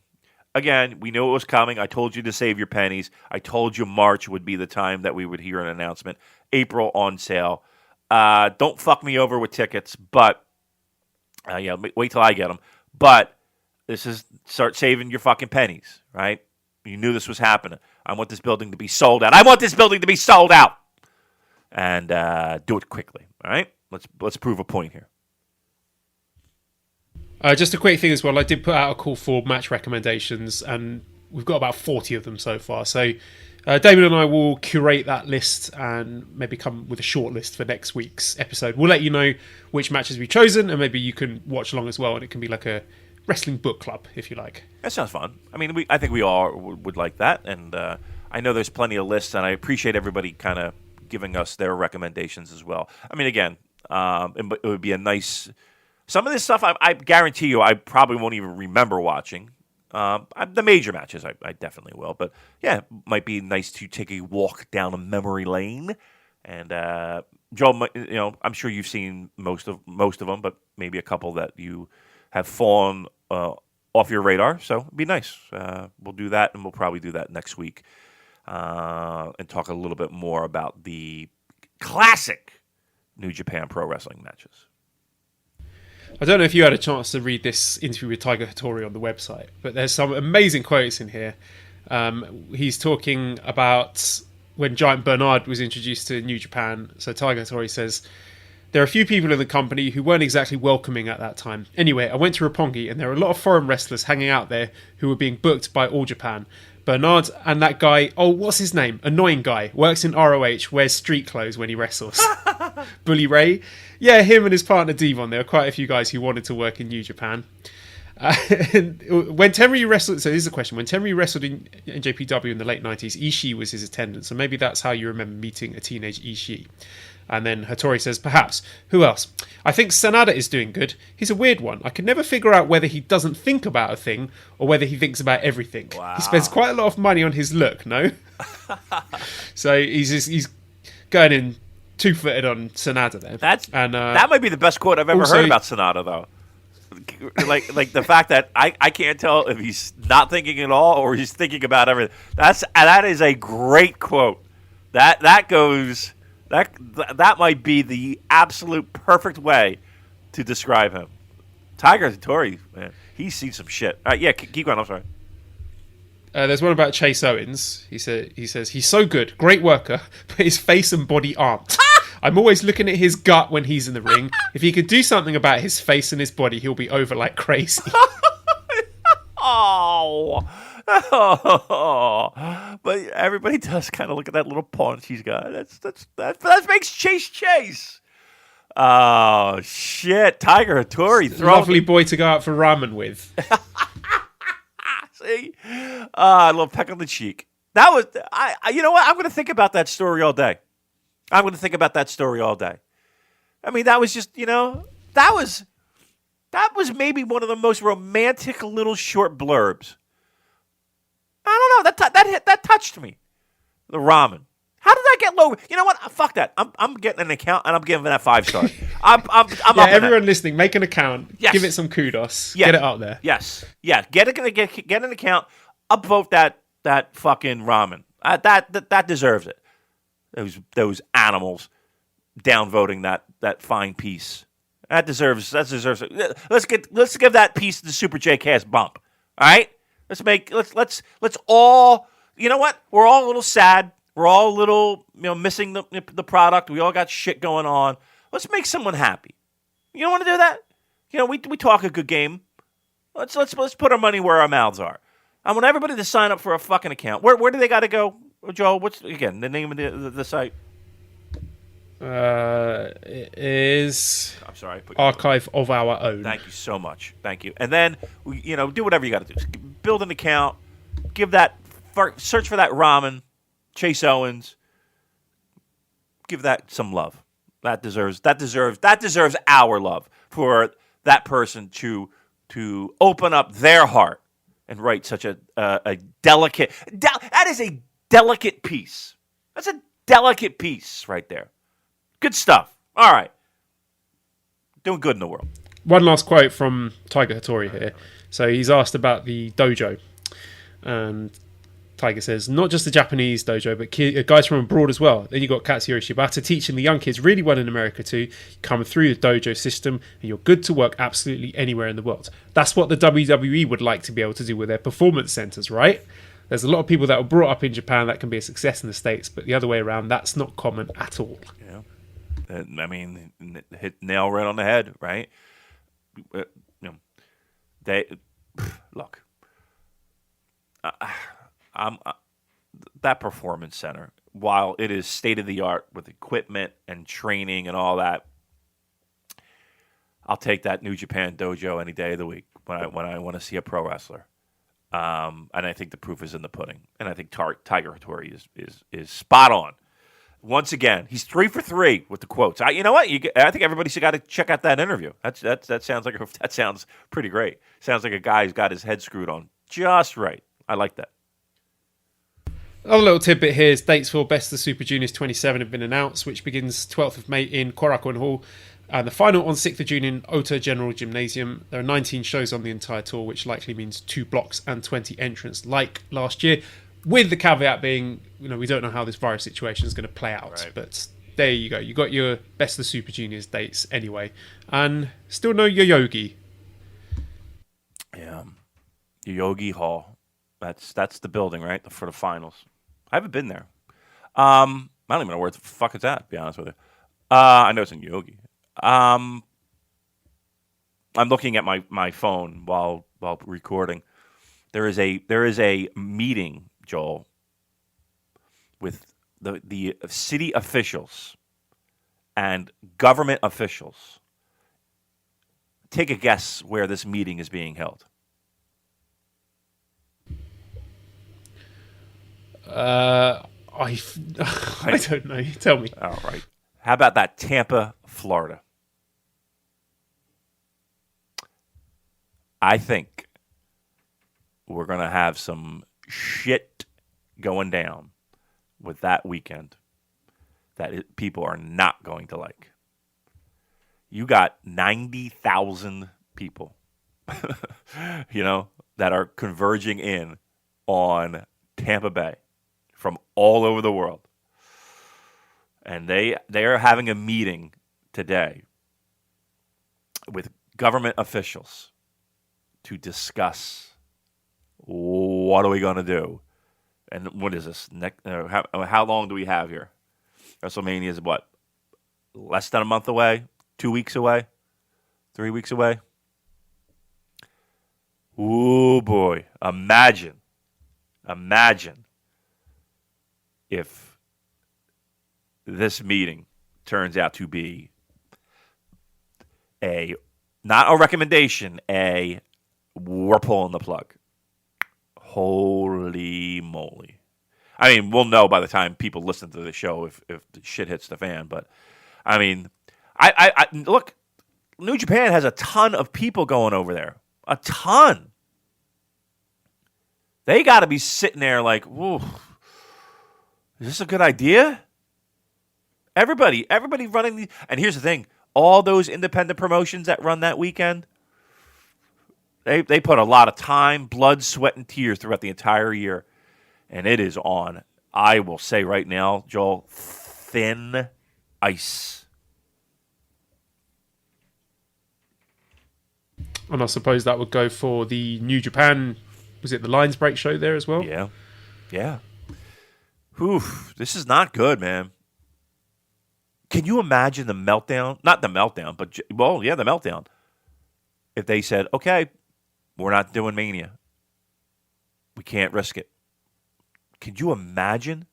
again, we knew it was coming. I told you to save your pennies. I told you March would be the time that we would hear an announcement. April on sale. Don't fuck me over with tickets, but yeah, wait till I get them. But this is start saving your fucking pennies, right? You knew this was happening. I want this building to be sold out. I want this building to be sold out, and do it quickly. All right, let's prove a point here. Just a quick thing as well. I did put out a call for match recommendations, and we've got about 40 of them so far. So Damon and I will curate that list and maybe come with a short list for next week's episode. We'll let you know which matches we've chosen, and maybe you can watch along as well, and it can be like a wrestling book club, if you like. That sounds fun. I mean, I think we all would like that, and I know there's plenty of lists, and I appreciate everybody kind of giving us their recommendations as well. I mean, again, it would be a nice... Some of this stuff, I guarantee you, I probably won't even remember watching. The major matches, I definitely will. But yeah, it might be nice to take a walk down a memory lane. And Joel, you know, I'm sure you've seen most of them, but maybe a couple that you have fallen off your radar. So it'd be nice. We'll do that, and we'll probably do that next week and talk a little bit more about the classic New Japan Pro Wrestling matches. I don't know if you had a chance to read this interview with Tiger Hattori on the website, but there's some amazing quotes in here. He's talking about when Giant Bernard was introduced to New Japan. So Tiger Hattori says, "There are a few people in the company who weren't exactly welcoming at that time. Anyway, I went to Roppongi, and there were a lot of foreign wrestlers hanging out there who were being booked by All Japan. Bernard and that guy, what's his name? Annoying guy, works in ROH, wears street clothes when he wrestles. Bully Ray. Yeah, him and his partner Devon. There were quite a few guys who wanted to work in New Japan. When Tenryu wrestled, so here's the question: when Tenryu wrestled in NJPW in the late 90s, Ishii was his attendant. So maybe that's how you remember meeting a teenage Ishii." And then Hattori says, "Perhaps. Who else? I think Sanada is doing good. He's a weird one. I can never figure out whether he doesn't think about a thing or whether he thinks about everything. Wow. He spends quite a lot of money on his look, no?" So he's going in 2-footed on Sanada there. That might be the best quote I've ever heard about Sanada, though. Like the fact that I can't tell if he's not thinking at all or he's thinking about everything. That is a great quote. That goes That might be the absolute perfect way to describe him. Tiger Hattori, man, he's seen some shit. Yeah, keep going. I'm sorry. There's one about Chase Owens. He says he's so good, great worker, but his face and body aren't. I'm always looking at his gut when he's in the ring. If he could do something about his face and his body, he'll be over like crazy. Oh. But everybody does kind of look at that little paunch he's got. That makes Chase. Oh shit, Tiger Hattori, Lovely boy to go out for ramen with. See, a little peck on the cheek. That was you know what? I'm going to think about that story all day. I mean, that was just, that was maybe one of the most romantic little short blurbs. I don't know. That touched me. The ramen. How did that get low? You know what? Fuck that. I'm getting an account and I'm giving that 5 stars. I'm yeah, everyone listening, make an account. Yes. Give it some kudos. Yes. Get it up there. Yes. Yeah. Get an account. Upvote that fucking ramen. That deserves it. Those animals downvoting that fine piece. That deserves it. Let's give that piece the Super J Cast bump. All right? Let's all, you know what? We're all a little sad. We're all a little, missing the product. We all got shit going on. Let's make someone happy. You don't want to do that? We talk a good game. Let's put our money where our mouths are. I want everybody to sign up for a fucking account. Where do they got to go, Joel? What's again the name of the site? It is. I'm sorry. Archive of Our Own. Thank you so much. Thank you. And then do whatever you got to do. Build an account. Search for that ramen. Chase Owens. Give that some love. That deserves our love for that person to open up their heart and write such a delicate. That is a delicate piece. That's a delicate piece right there. Good stuff. All right. Doing good in the world. One last quote from Tiger Hattori here. So he's asked about the dojo. And Tiger says, not just the Japanese dojo, but guys from abroad as well. Then you've got Katsuyori Shibata teaching the young kids really well in America too. Come through the dojo system and you're good to work absolutely anywhere in the world. That's what the WWE would like to be able to do with their performance centers, right? There's a lot of people that were brought up in Japan that can be a success in the States, but the other way around, that's not common at all. Yeah. I mean, hit nail right on the head, right? Look. That performance center, while it is state of the art with equipment and training and all that, I'll take that New Japan dojo any day of the week when I want to see a pro wrestler. And I think the proof is in the pudding. And I think Tiger Hattori is spot on. Once again, he's 3 for 3 with the quotes. You know what? I think everybody's got to check out that interview. That sounds pretty great. Sounds like a guy who's got his head screwed on just right. I like that. Another little tidbit here is dates for Best of the Super Juniors 27 have been announced, which begins 12th of May in Korakuen Hall, and the final on 6th of June in Ota General Gymnasium. There are 19 shows on the entire tour, which likely means 2 blocks and 20 entrants like last year, with the caveat being, we don't know how this virus situation is going to play out. Right. But there you go. You got your Best of the Super Juniors dates anyway. And still no Yoyogi. Yeah. Yoyogi Hall. That's the building, right? For the finals. I haven't been there. I don't even know where the fuck it's at, to be honest with you. I know it's in Yogi. I'm looking at my phone while recording. There is a meeting, Joel, with the city officials and government officials. Take a guess where this meeting is being held. I don't know. Tell me. All right. How about that? Tampa, Florida. I think we're going to have some shit going down with that weekend that people are not going to like. You got 90,000 people, that are converging in on Tampa Bay from all over the world. and they are having a meeting today with government officials to discuss what are we going to do, and what is this? How long do we have here? WrestleMania is what? Less than a month away? 2 weeks away? 3 weeks away? Ooh, boy. Imagine if this meeting turns out to be not a recommendation, we're pulling the plug. Holy moly. I mean, we'll know by the time people listen to the show if the shit hits the fan. But, I mean, I look, New Japan has a ton of people going over there. A ton. They got to be sitting there like, whoa, is this a good idea? Everybody running the... And here's the thing. All those independent promotions that run that weekend, they put a lot of time, blood, sweat, and tears throughout the entire year. And it is on, I will say right now, Joel, thin ice. And I suppose that would go for the New Japan, was it the Lions Break show there as well? Yeah. Oof, this is not good, man. Can you imagine the meltdown? Not the meltdown, but, the meltdown. If they said, okay, we're not doing Mania. We can't risk it. Could you imagine?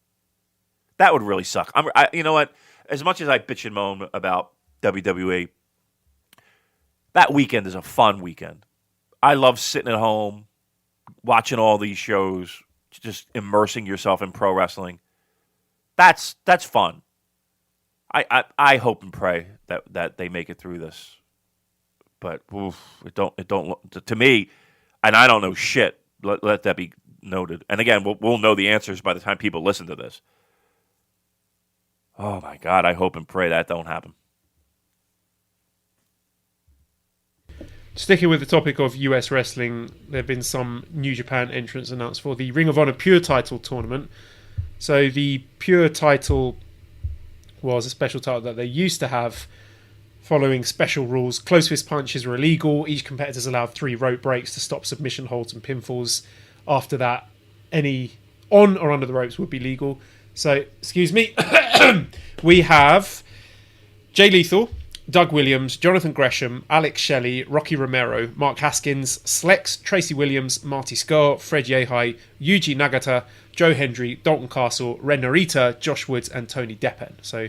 That would really suck. You know what? As much as I bitch and moan about WWE, that weekend is a fun weekend. I love sitting at home, watching all these shows, just immersing yourself in pro wrestling. That's fun. I hope and pray that they make it through this. But it don't to me, and I don't know shit. Let that be noted. And again, we'll know the answers by the time people listen to this. Oh my God, I hope and pray that don't happen. Sticking with the topic of US wrestling, there have been some New Japan entrants announced for the Ring of Honor Pure Title tournament. So the Pure Title was a special title that they used to have following special rules. Close fist punches were illegal. Each competitor is allowed 3 rope breaks to stop submission holds and pinfalls. After that, any on or under the ropes would be legal. So, excuse me, we have Jay Lethal, Doug Williams, Jonathan Gresham, Alex Shelley, Rocky Romero, Mark Haskins, Slex, Tracy Williams, Marty Scurll, Fred Yehai, Yuji Nagata, Joe Hendry, Dalton Castle, Ren Narita, Josh Woods, and Tony Deppen. So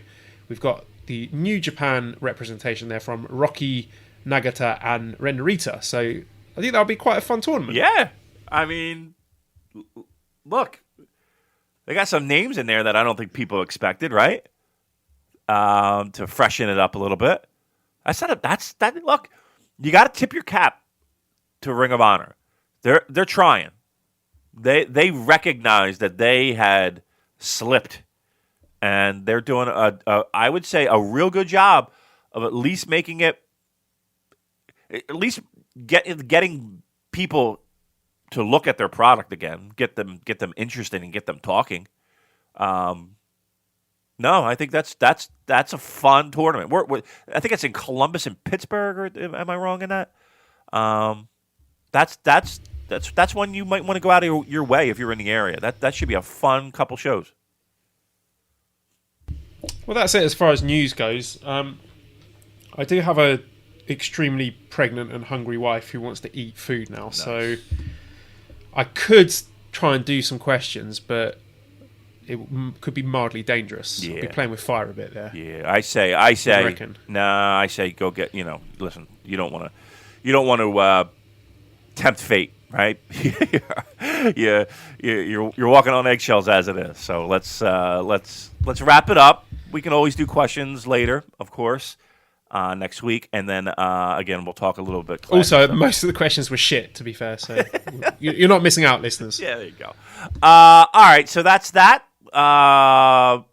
we've got the New Japan representation there from Rocky, Nagata, and Ren Narita. So I think that'll be quite a fun tournament. Yeah. I mean, look, they got some names in there that I don't think people expected, right? To freshen it up a little bit. Look, you got to tip your cap to Ring of Honor. They're trying. They recognize that they had slipped, and they're doing I would say a real good job of at least making it, at least getting people to look at their product again, get them interested and get them talking. No, I think that's a fun tournament. I think it's in Columbus and Pittsburgh, or am I wrong in that? That's one you might want to go out of your way if you're in the area. That should be a fun couple shows. Well, that's it as far as news goes. I do have a extremely pregnant and hungry wife who wants to eat food now, nice. So I could try and do some questions, but it could be mildly dangerous. Yeah. I'll be playing with fire a bit there. Yeah, I say, I say, go get. Listen, you don't want to tempt fate, right? You're walking on eggshells as it is. So let's wrap it up. We can always do questions later, of course, next week, and then again we'll talk a little bit. Also, most of the questions were shit, to be fair. So you're not missing out, listeners. Yeah, there you go. All right, so that's that. I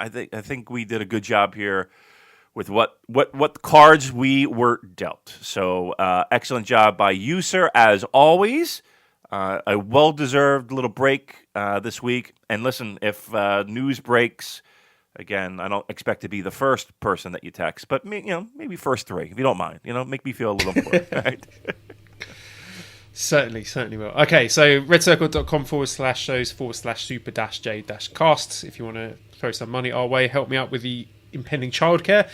think we did a good job here with what cards we were dealt. So excellent job by you, sir, as always. A well-deserved little break this week. And listen, if news breaks Again, I don't expect to be the first person that you text, but maybe first 3, if you don't mind. Make me feel a little important, right? Certainly will. Okay, so redcircle.com/shows/super-j-cast if you want to throw some money our way, help me out with the impending childcare.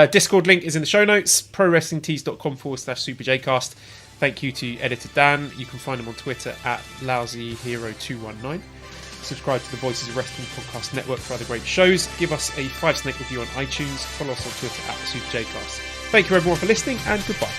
Discord link is in the show notes, prowrestlingtees.com/superjcast. Thank you to editor Dan. You can find him on Twitter at lousyhero219. Subscribe to the Voices of Wrestling Podcast Network for other great shows. Give us a 5-snake review on iTunes. Follow us on Twitter at superjcast. Thank you everyone for listening, and goodbye.